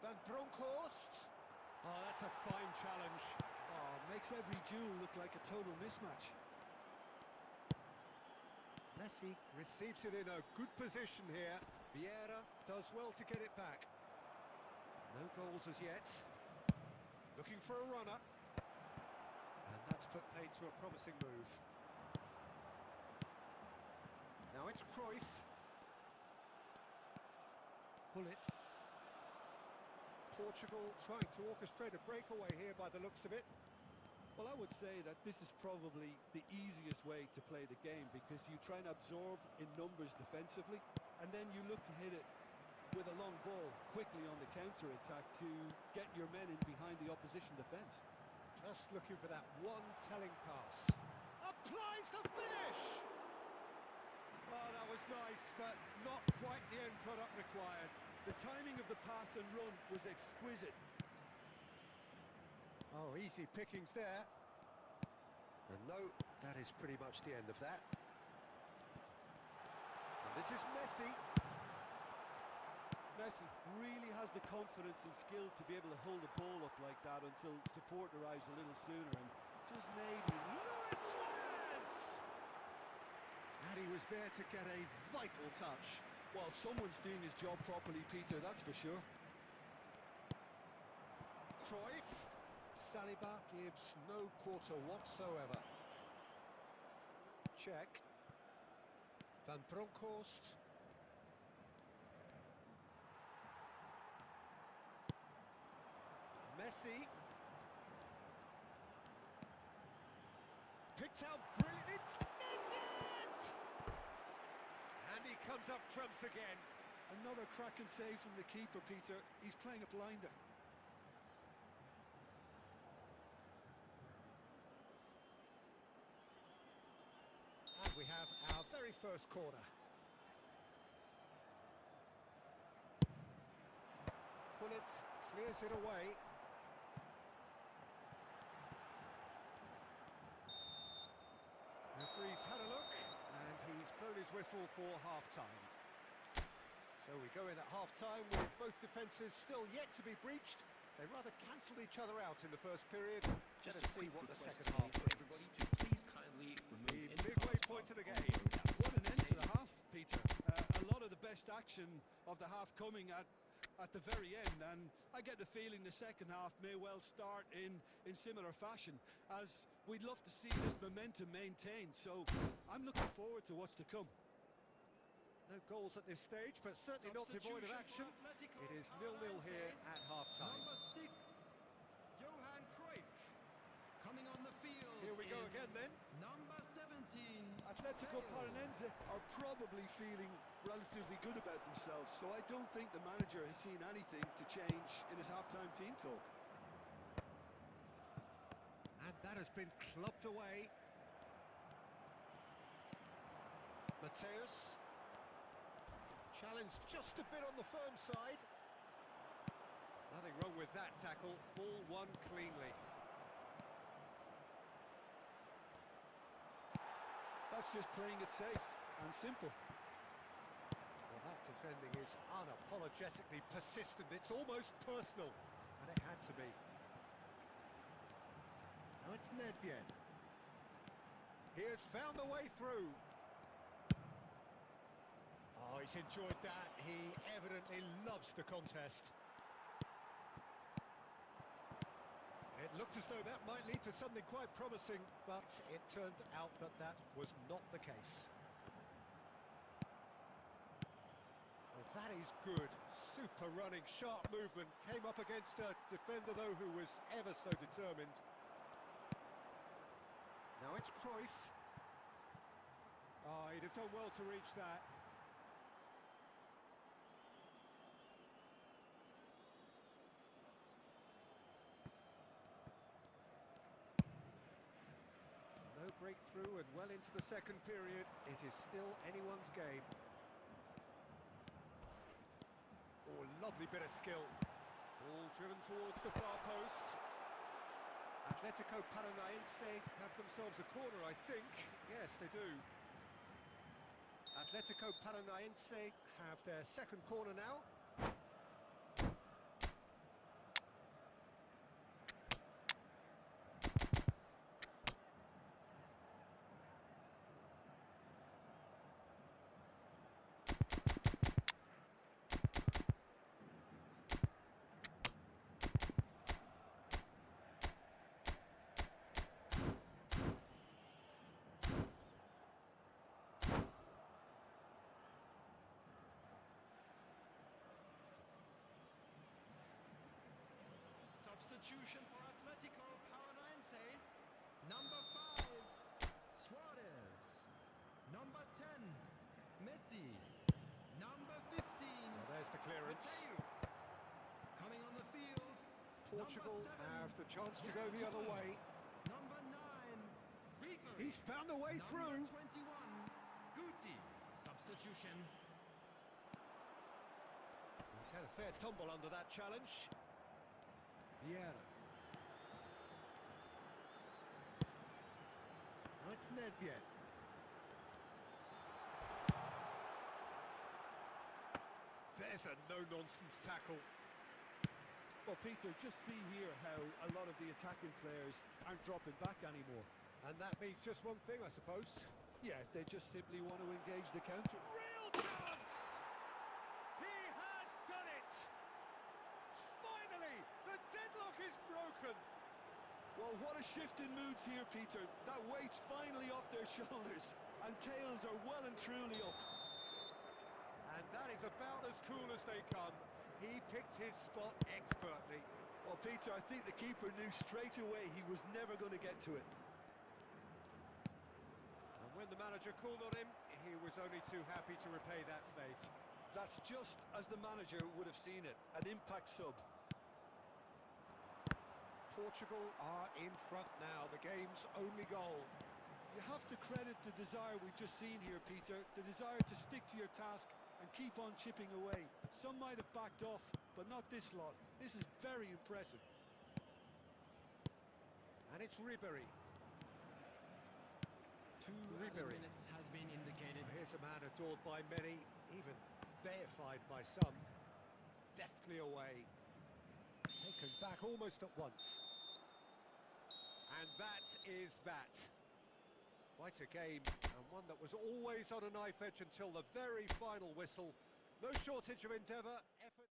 Van Bronckhorst. Oh, that's a fine challenge. Oh, makes every duel look like a total mismatch. Messi receives it in a good position here. Vieira does well to get it back. No goals as yet. Looking for a runner. And that's put paid to a promising move. Now it's Cruyff. Pull it. Portugal trying to orchestrate a breakaway here by the looks of it. Well, I would say that this is probably the easiest way to play the game, because you try and absorb in numbers defensively, and then you look to hit it with a long ball quickly on the counter-attack to get your men in behind the opposition defence. Just looking for that one telling pass. Applies the finish! Oh, that was nice, but not quite the end product required. The timing of the pass and run was exquisite. Oh, easy pickings there. And no, that is pretty much the end of that. And this is Messi. Messi really has the confidence and skill to be able to hold the ball up like that until support arrives a little sooner, and just maybe Luis Suarez! And he was there to get a vital touch. Well, someone's doing his job properly, Peter, that's for sure. Cruyff. Saliba gives no quarter whatsoever. Check. Van Bronckhorst. Messi. Picked out brilliant. It's net! And he comes up trumps again. Another cracking save from the keeper, Peter. He's playing a blinder. And we have our very first corner. Pullet clears it away. Referee's had a look, and he's blown his whistle for half-time. So we go in at half-time with both defences still yet to be breached. They rather cancelled each other out in the first period. Let us see what the second half brings. Everybody to please kindly remove The midway point of the game. What an end to the half, Peter. A lot of the best action of the half coming at the very end, and I get the feeling the second half may well start in similar fashion, as we'd love to see this momentum maintained, so I'm looking forward to what's to come. No goals at this stage, but certainly not devoid of action. It is 0-0 here at half-time. Number 6, Johan Cruyff. Coming on the field. Here we go is again then. Number 17. Atletico Paranaense are probably feeling relatively good about themselves, so I don't think the manager has seen anything to change in his half-time team talk. And that has been clubbed away. Mateus. Challenge just a bit on the firm side. Nothing wrong with that tackle. Ball won cleanly. That's just playing it safe and simple. Well, that defending is unapologetically persistent. It's almost personal, and it had to be. Now it's Nedved. He has found the way through. Oh, he's enjoyed that. He evidently loves the contest. Looked as though that might lead to something quite promising, but it turned out that that was not the case. Well, that is good. Super running, sharp movement. Came up against a defender, though, who was ever so determined. Now it's Cruyff. Oh, he'd have done well to reach that. No breakthrough and well into the second period. It is still anyone's game. Oh, lovely bit of skill. Ball driven towards the far post. Atletico Paranaense have themselves a corner, I think. Yes, they do. Atletico Paranaense have their second corner now. Substitution for Atletico Paranaense. Number 5, Suarez. Number 10, Messi. Number 15, Well, there's the clearance. Mateus. Coming on the field, Portugal number 7, have the chance to go the other way. Number 9, Ribery. He's found a way through. Number 21, Guti. Substitution. He's had a fair tumble under that challenge. Vieira. Now it's Nedved. There's a no-nonsense tackle. Well, Peter, just see here how a lot of the attacking players aren't dropping back anymore. And that means just one thing, I suppose. Yeah, they just simply want to engage the counter. Real chance! He has done it! Finally, the deadlock is broken. Well, what a shift in moods here, Peter. That weight's finally off their shoulders, and tails are well and truly up. And that is about as cool as they come. He picked his spot expertly. Well, Peter, I think the keeper knew straight away he was never going to get to it. And when the manager called on him, he was only too happy to repay that faith. That's just as the manager would have seen it, an impact sub. Portugal are in front now, the game's only goal. You have to credit the desire we've just seen here, Peter, the desire to stick to your task and keep on chipping away. Some might have backed off, but not this lot. This is very impressive. And it's Ribery. 2 Ribery. minutes has been indicated. Here's a man adored by many, even deified by some. Deftly away. Taken back almost at once. And that is that. Quite a game, and one that was always on a knife edge until the very final whistle. No shortage of endeavour, effort.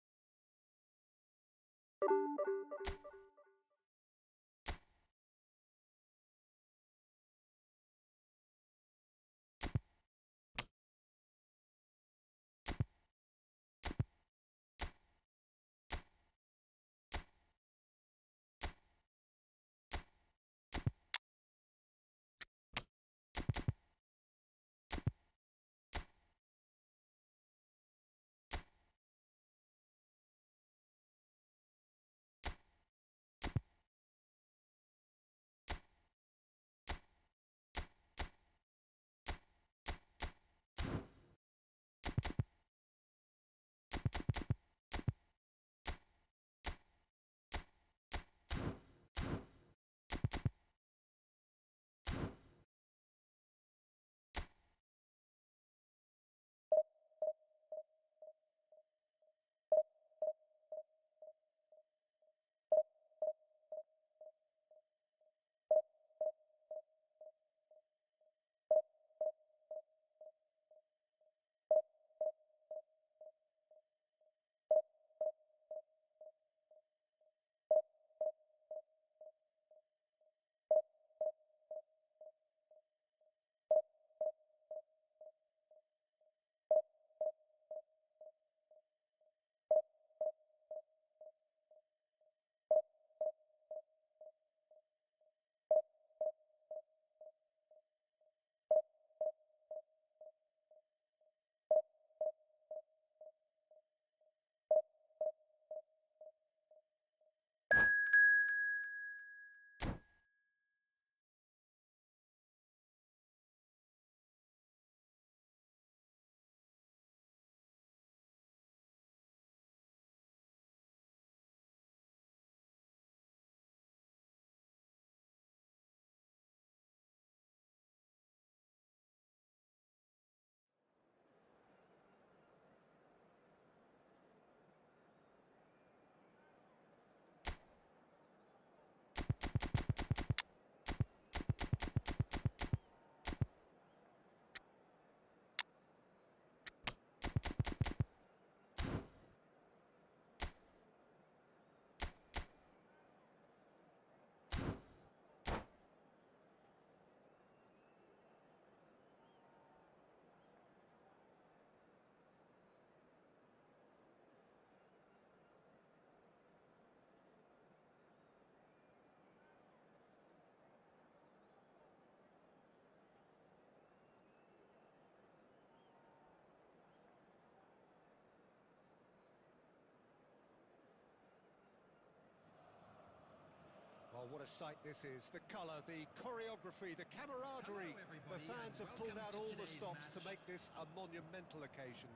Oh, what a sight this is. The colour, the choreography, the camaraderie. Hello, The everybody, fans and have pulled welcome out to all the today's stops to match. make this a monumental occasion.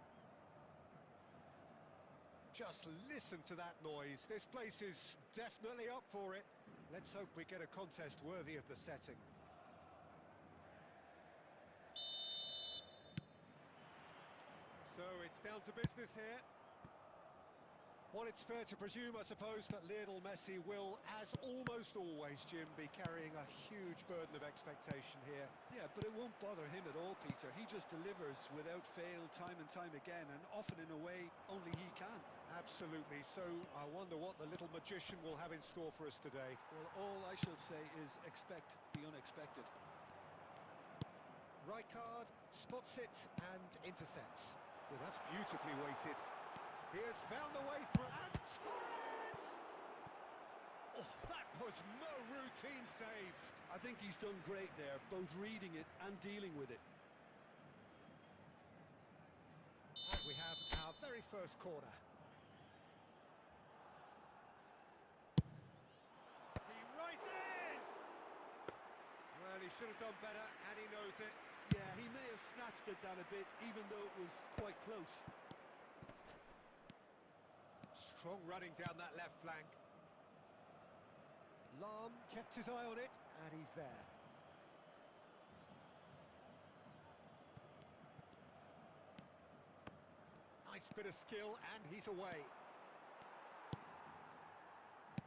Just listen to that noise. This place is definitely up for it. Let's hope we get a contest worthy of the setting. So it's down to business here. Well, it's fair to presume, I suppose, that Lionel Messi will, as almost always, Jim, be carrying a huge burden of expectation here. Yeah, but it won't bother him at all, Peter. He just delivers without fail time and time again, and often in a way only he can. Absolutely. So I wonder what the little magician will have in store for us today. Well, all I shall say is expect the unexpected. Rijkaard spots it and intercepts. Well, that's beautifully weighted. He has found the way through, and Torres! Oh, that was no routine save. I think he's done great there, both reading it and dealing with it. And we have our very first corner. He rises! Well, he should have done better, and he knows it. Yeah, he may have snatched at that a bit, even though it was quite close. Strong running down that left flank. Lahm kept his eye on it, and he's there. Nice bit of skill, and he's away.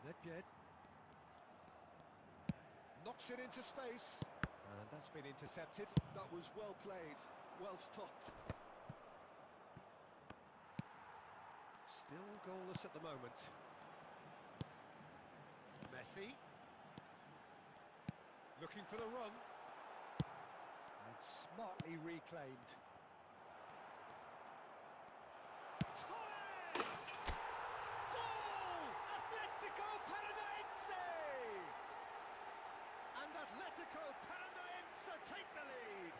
Nedved knocks it into space, and that's been intercepted. That was well played, well stopped. Still goalless at the moment. Messi. Looking for the run. And smartly reclaimed. Torres! Goal! Atletico Paranaense! And Atletico Paranaense take the lead.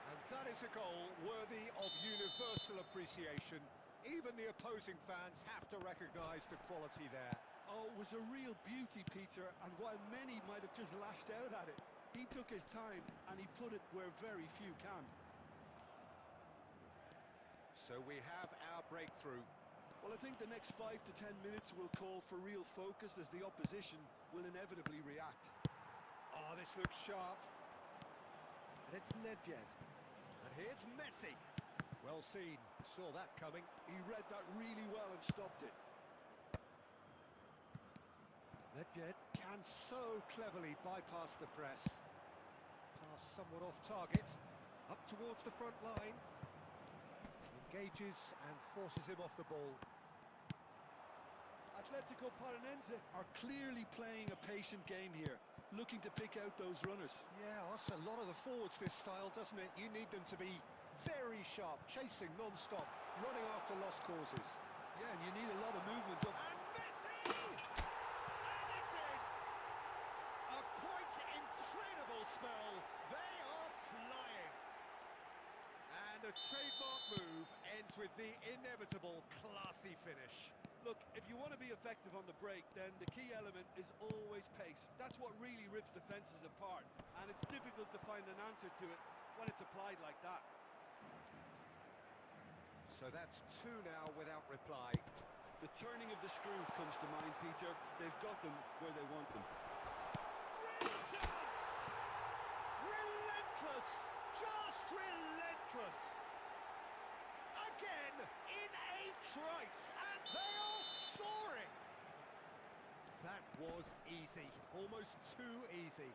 And that is a goal worthy of universal appreciation. Even the opposing fans have to recognise the quality there. Oh, it was a real beauty, Peter, and while many might have just lashed out at it, he took his time and he put it where very few can. So we have our breakthrough. Well, I think the next 5 to 10 minutes will call for real focus as the opposition will inevitably react. Oh, this looks sharp. And it's Nedved. And here's Messi. Well seen, saw that coming. He read that really well and stopped it. Nedved can so cleverly bypass the press. Pass somewhat off target. Up towards the front line. Engages and forces him off the ball. Atletico Paranaense are clearly playing a patient game here, looking to pick out those runners. Yeah, that's a lot of the forwards, this style, doesn't it? You need them to be very sharp, chasing non-stop, running after lost causes. Yeah, and you need a lot of movement up. And Messi! And it's in! A quite incredible spell. They are flying. And a trademark move ends with the inevitable classy finish. Look, if you want to be effective on the break, then the key element is always pace. That's what really rips defences apart, and it's difficult to find an answer to it when it's applied like that. So that's two now without reply. The turning of the screw comes to mind, Peter. They've got them where they want them. Real chance! Relentless! Just relentless! Again, in a trice, and they are soaring! That was easy, almost too easy.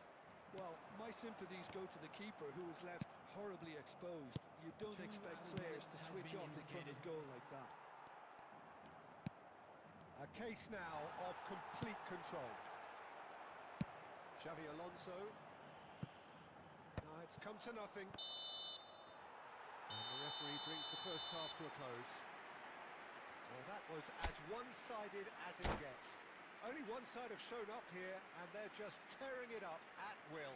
Well, my sympathies go to the keeper, who was left horribly exposed. You don't expect players to switch off in front of goal like that. A case now of complete control. Xavi Alonso. Now it's come to nothing. And the referee brings the first half to a close. Well, that was as one-sided as it gets. Only one side have shown up here, and they're just tearing it up at will.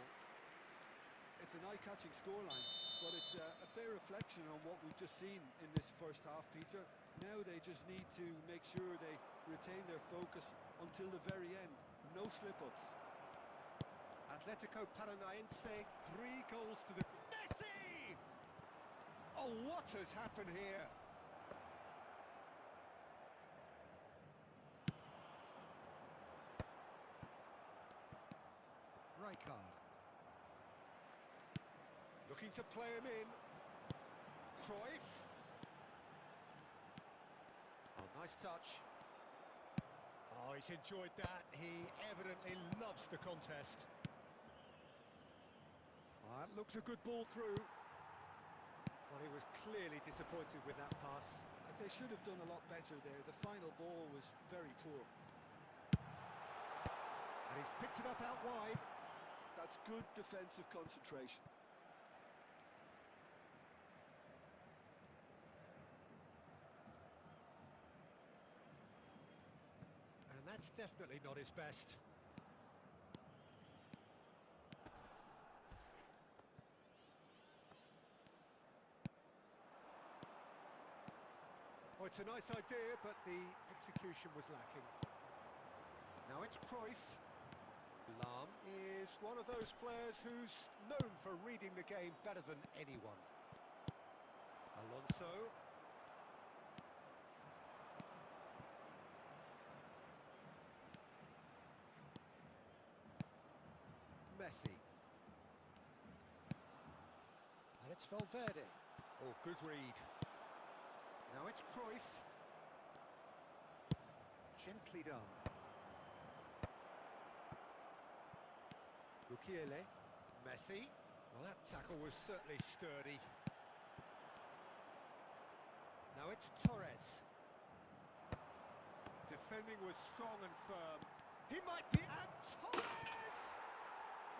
It's an eye-catching scoreline, but it's a fair reflection on what we've just seen in this first half, Peter. Now they just need to make sure they retain their focus until the very end, no slip-ups. Atletico Paranaense, 3 goals to the... Messi! Oh, what has happened here? Rijkaard. Looking to play him in. Cruyff. Oh, nice touch. Oh, he's enjoyed that. He evidently loves the contest. Oh, that looks a good ball through. Well, he was clearly disappointed with that pass. They should have done a lot better there. The final ball was very poor. And he's picked it up out wide. That's good defensive concentration. And that's definitely not his best. Oh, it's a nice idea, but the execution was lacking. Now it's Cruyff. Lahm is one of those players who's known for reading the game better than anyone. Alonso. Messi. And it's Valverde. Oh, good read. Now it's Cruyff. Gently done. Mukiele. Messi. Well, that tackle was certainly sturdy. Now it's Torres. Defending was strong and firm. He might be... And Torres!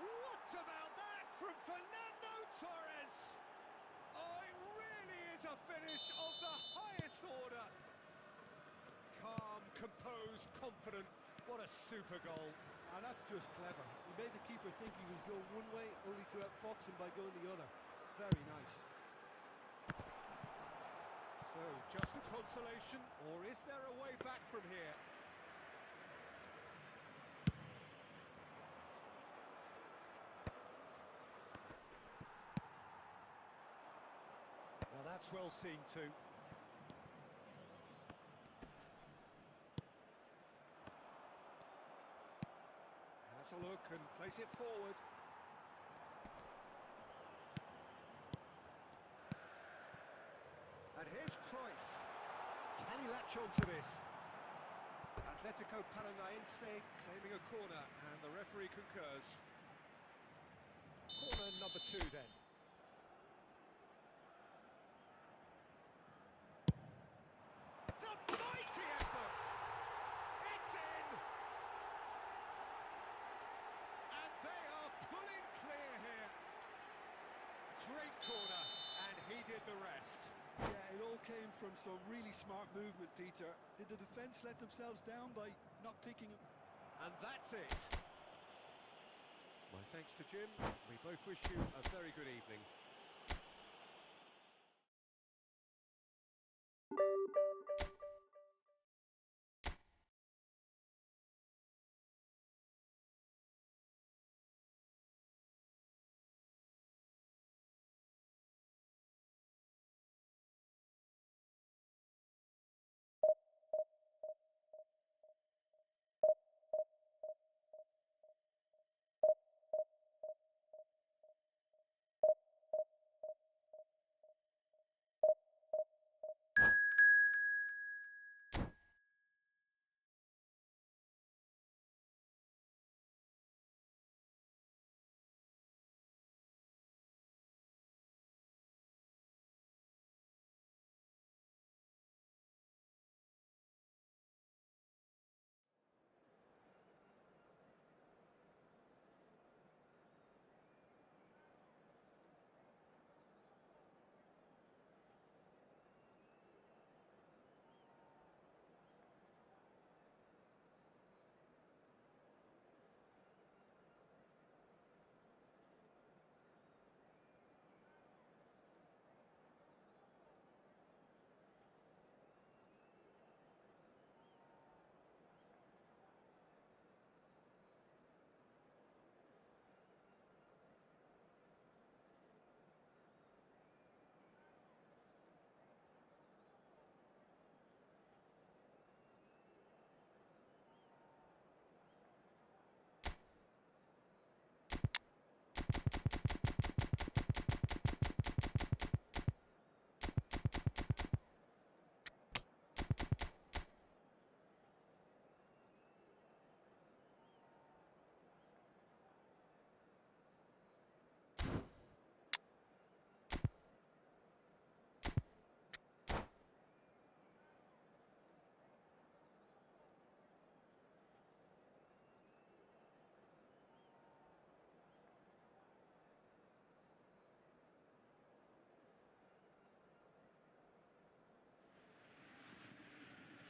What about that from Fernando Torres? Oh, it really is a finish of the highest order. Calm, composed, confident. What a super goal. And that's just clever. He made the keeper think he was going one way, only to outfox him by going the other. Very nice. So, just a consolation, or is there a way back from here? Well, that's well seen too. Has a look and plays it forward. And here's Cruyff. Can he latch on to this? Atletico Paranaense claiming a corner, and the referee concurs. Corner number 2 then. It's a mighty effort! It's in! And they are pulling clear here. Great corner, and he did the rest. Yeah, it all came from some really smart movement, Peter. Did the defence let themselves down by not picking him? And that's it. My thanks to Jim. We both wish you a very good evening.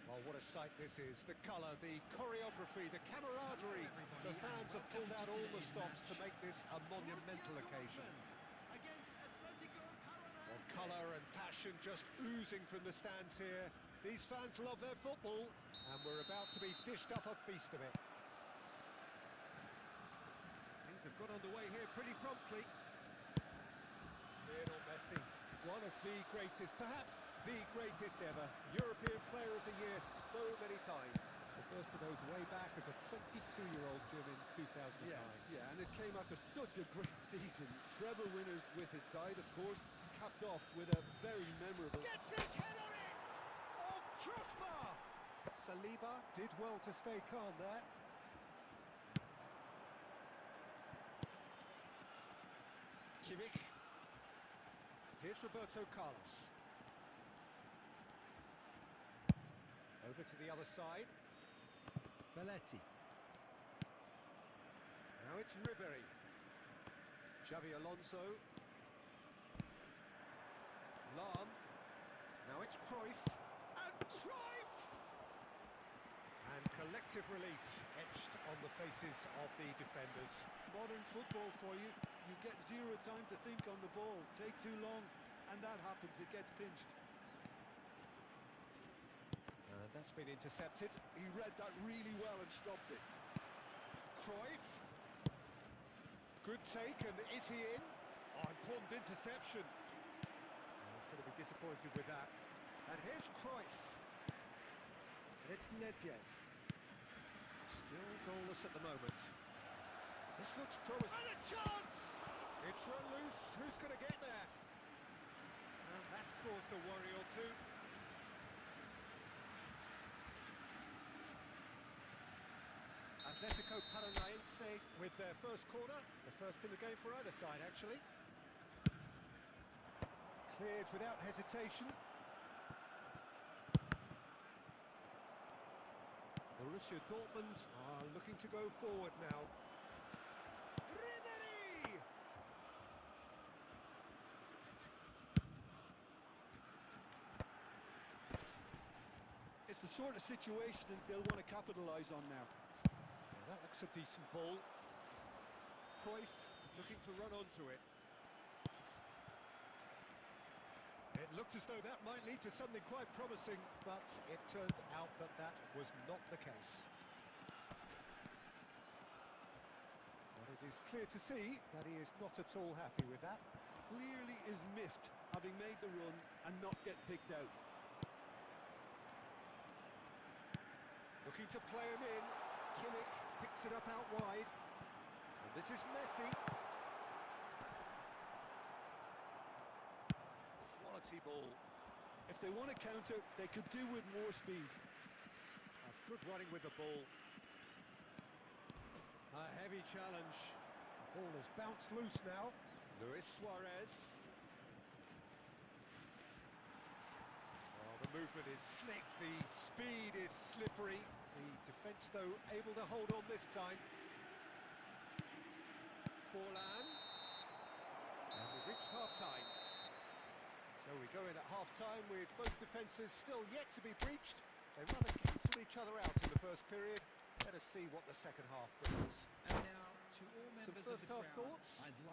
Well, what a sight this is. The colour, the choreography, the camaraderie. The fans have pulled out all the stops to make this a monumental occasion. Well, colour and passion just oozing from the stands here. These fans love their football, and we're about to be dished up a feast of it. Things have got underway here pretty promptly. Lionel Messi, one of the greatest, perhaps the greatest ever, European Player of the Year so many times. The first of those way back as a 22-year-old Jim in 2005. Yeah, and it came after such a great season. Treble winners with his side, of course, capped off with a very memorable... Gets his head on it! Oh, crossbar! Saliba did well to stay calm there. Kimmich. Here's Roberto Carlos. Over to the other side. Belletti. Now it's Ribery. Xavi Alonso. Lahm. Now it's Cruyff. And Cruyff! And collective relief etched on the faces of the defenders. Modern football for you. You get zero time to think on the ball. Take too long, and that happens. It gets pinched. That's been intercepted. He read that really well and stopped it. Cruyff. Good take, and is he in? Oh, important interception. He's going to be disappointed with that. And here's Cruyff. And it's Nedved. Still goalless at the moment. This looks promising. And a chance! It's run loose. Who's going to get there? And that's caused a worry or two. Atletico Paranaense with their first corner, the first in the game for either side actually. Cleared without hesitation. Borussia Dortmund are looking to go forward now. Ribery! It's the sort of situation that they'll want to capitalise on now. That looks a decent ball. Cruyff looking to run onto it. It looked as though that might lead to something quite promising, but it turned out that that was not the case. But it is clear to see that he is not at all happy with that. Clearly is miffed, having made the run and not get picked out. Looking to play him in. Kimmich picks it up out wide. And this is Messi. Quality ball. If they want to counter, they could do with more speed. That's good running with the ball. A heavy challenge. The ball has bounced loose now. Luis Suarez. Oh, the movement is slick. The speed is slippery. The defence, though, able to hold on this time. Forlan. And we've reached half-time. So we go in at half-time with both defences still yet to be breached. They rather cancelled each other out in the first period. Let us see what the second half brings. And now, to all members Some first half thoughts?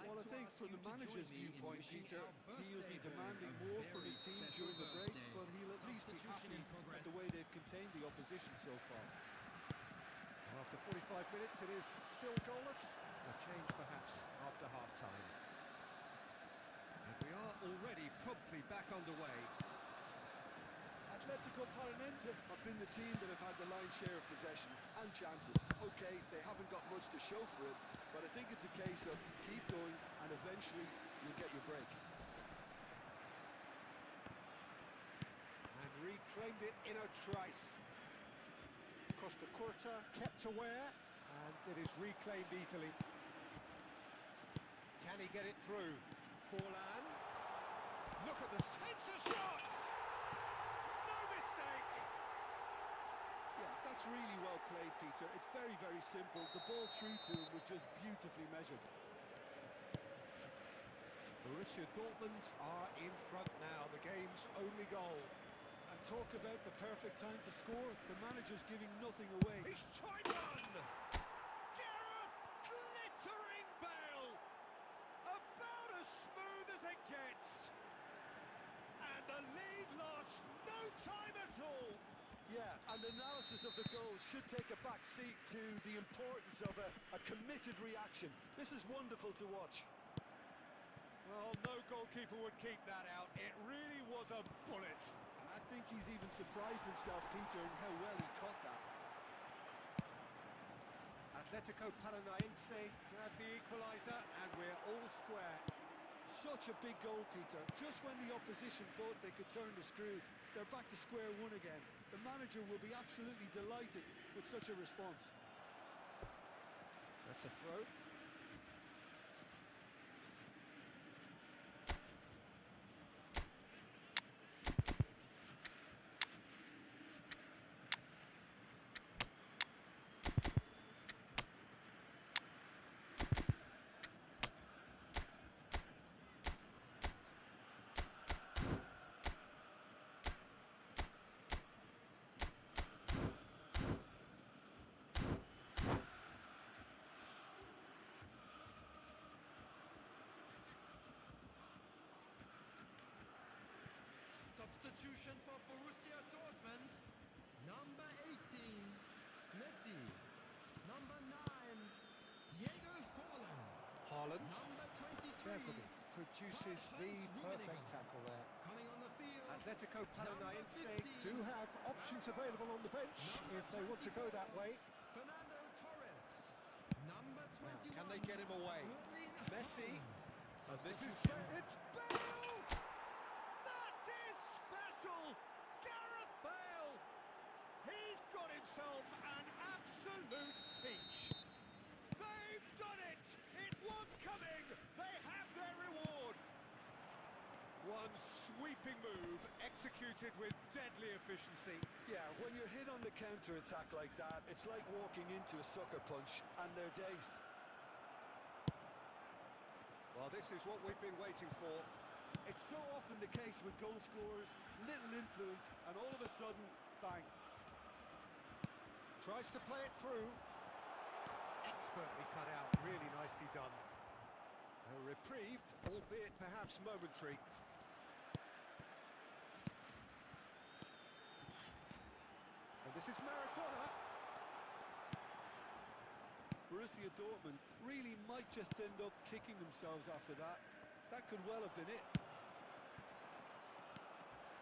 Well, I think from the manager's viewpoint, Peter, he'll be demanding more from his team during the break, but he'll at least be happy at the way they've contained the opposition so far. Well, after 45 minutes, it is still goalless. A change, perhaps, after half-time. And we are already promptly back underway. Atletico Paranaense have been the team that have had the lion's share of possession and chances. OK, they haven't got much to show for it, but I think it's a case of keep going and eventually you'll get your break. And reclaimed it in a trice. Costa Curta kept aware, and it is reclaimed easily. Can he get it through? Forlan. Look at this. Takes a shot! No mistake! Yeah, that's really well played, Peter. It's very, very simple. The ball through to him was just beautifully measured. Borussia Dortmund are in front now, the game's only goal. And Talk about the perfect time to score. The manager's giving nothing away. He's tried one! Gareth glittering Bale! About as smooth as it gets. And the lead lost no time at all. Yeah, and analysis of the goal should take a back seat to the importance of a committed reaction. This is wonderful to watch. Well, no goalkeeper would keep that out. It really was a bullet. I think he's even surprised himself, Peter, in how well he caught that. Atletico Paranaense grab the equaliser, and we're all square. Such a big goal, Peter. Just when the opposition thought they could turn the screw, they're back to square one again. The manager will be absolutely delighted with such a response. That's a throw. Substitution for Borussia Dortmund. Number 18, Messi. Number 9, Diego Haaland. Number 23, Bergkamp produces the perfect tackle there. coming on the field. Atletico Paranaense Number 15, do have options available on the bench Number if they want to go that 24, way. Fernando Torres. Number 21, Now, can they get him away? Erling Messi. Haaland. And this is Substitution. Bale. It's Bale! That is special! Gareth Bale! He's got himself an absolute peach. They've done it! It was coming! They have their reward! One sweeping move executed with deadly efficiency. Yeah, when you're hit on the counter-attack like that, it's like walking into a sucker punch, and they're dazed. Well, this is what we've been waiting for. It's so often the case with goal scorers, little influence, and all of a sudden, bang. Tries to play it through. Expertly cut out, really nicely done. A reprieve, albeit perhaps momentary. And this is Maradona. Borussia Dortmund really might just end up kicking themselves after that. That could well have been it.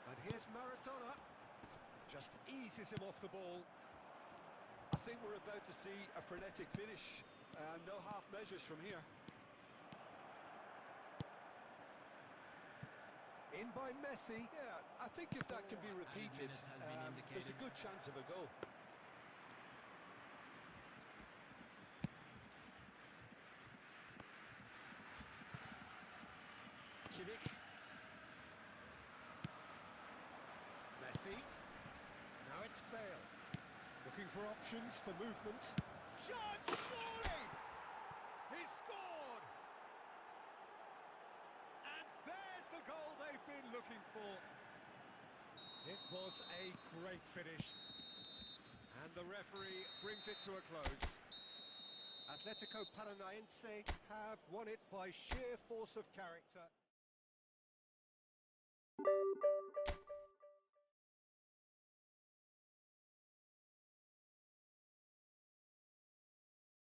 And here's Maradona. Just eases him off the ball. I think we're about to see a frenetic finish, and no half measures from here. In by Messi. Yeah, I think if that can be repeated, minutes has been there's a indicated. good chance of a goal. Kimmich. Messi. Now it's Bale. Looking for options for movement. Chance, surely! He scored! And there's the goal they've been looking for. It was a great finish. And the referee brings it to a close. Atletico Paranaense have won it by sheer force of character.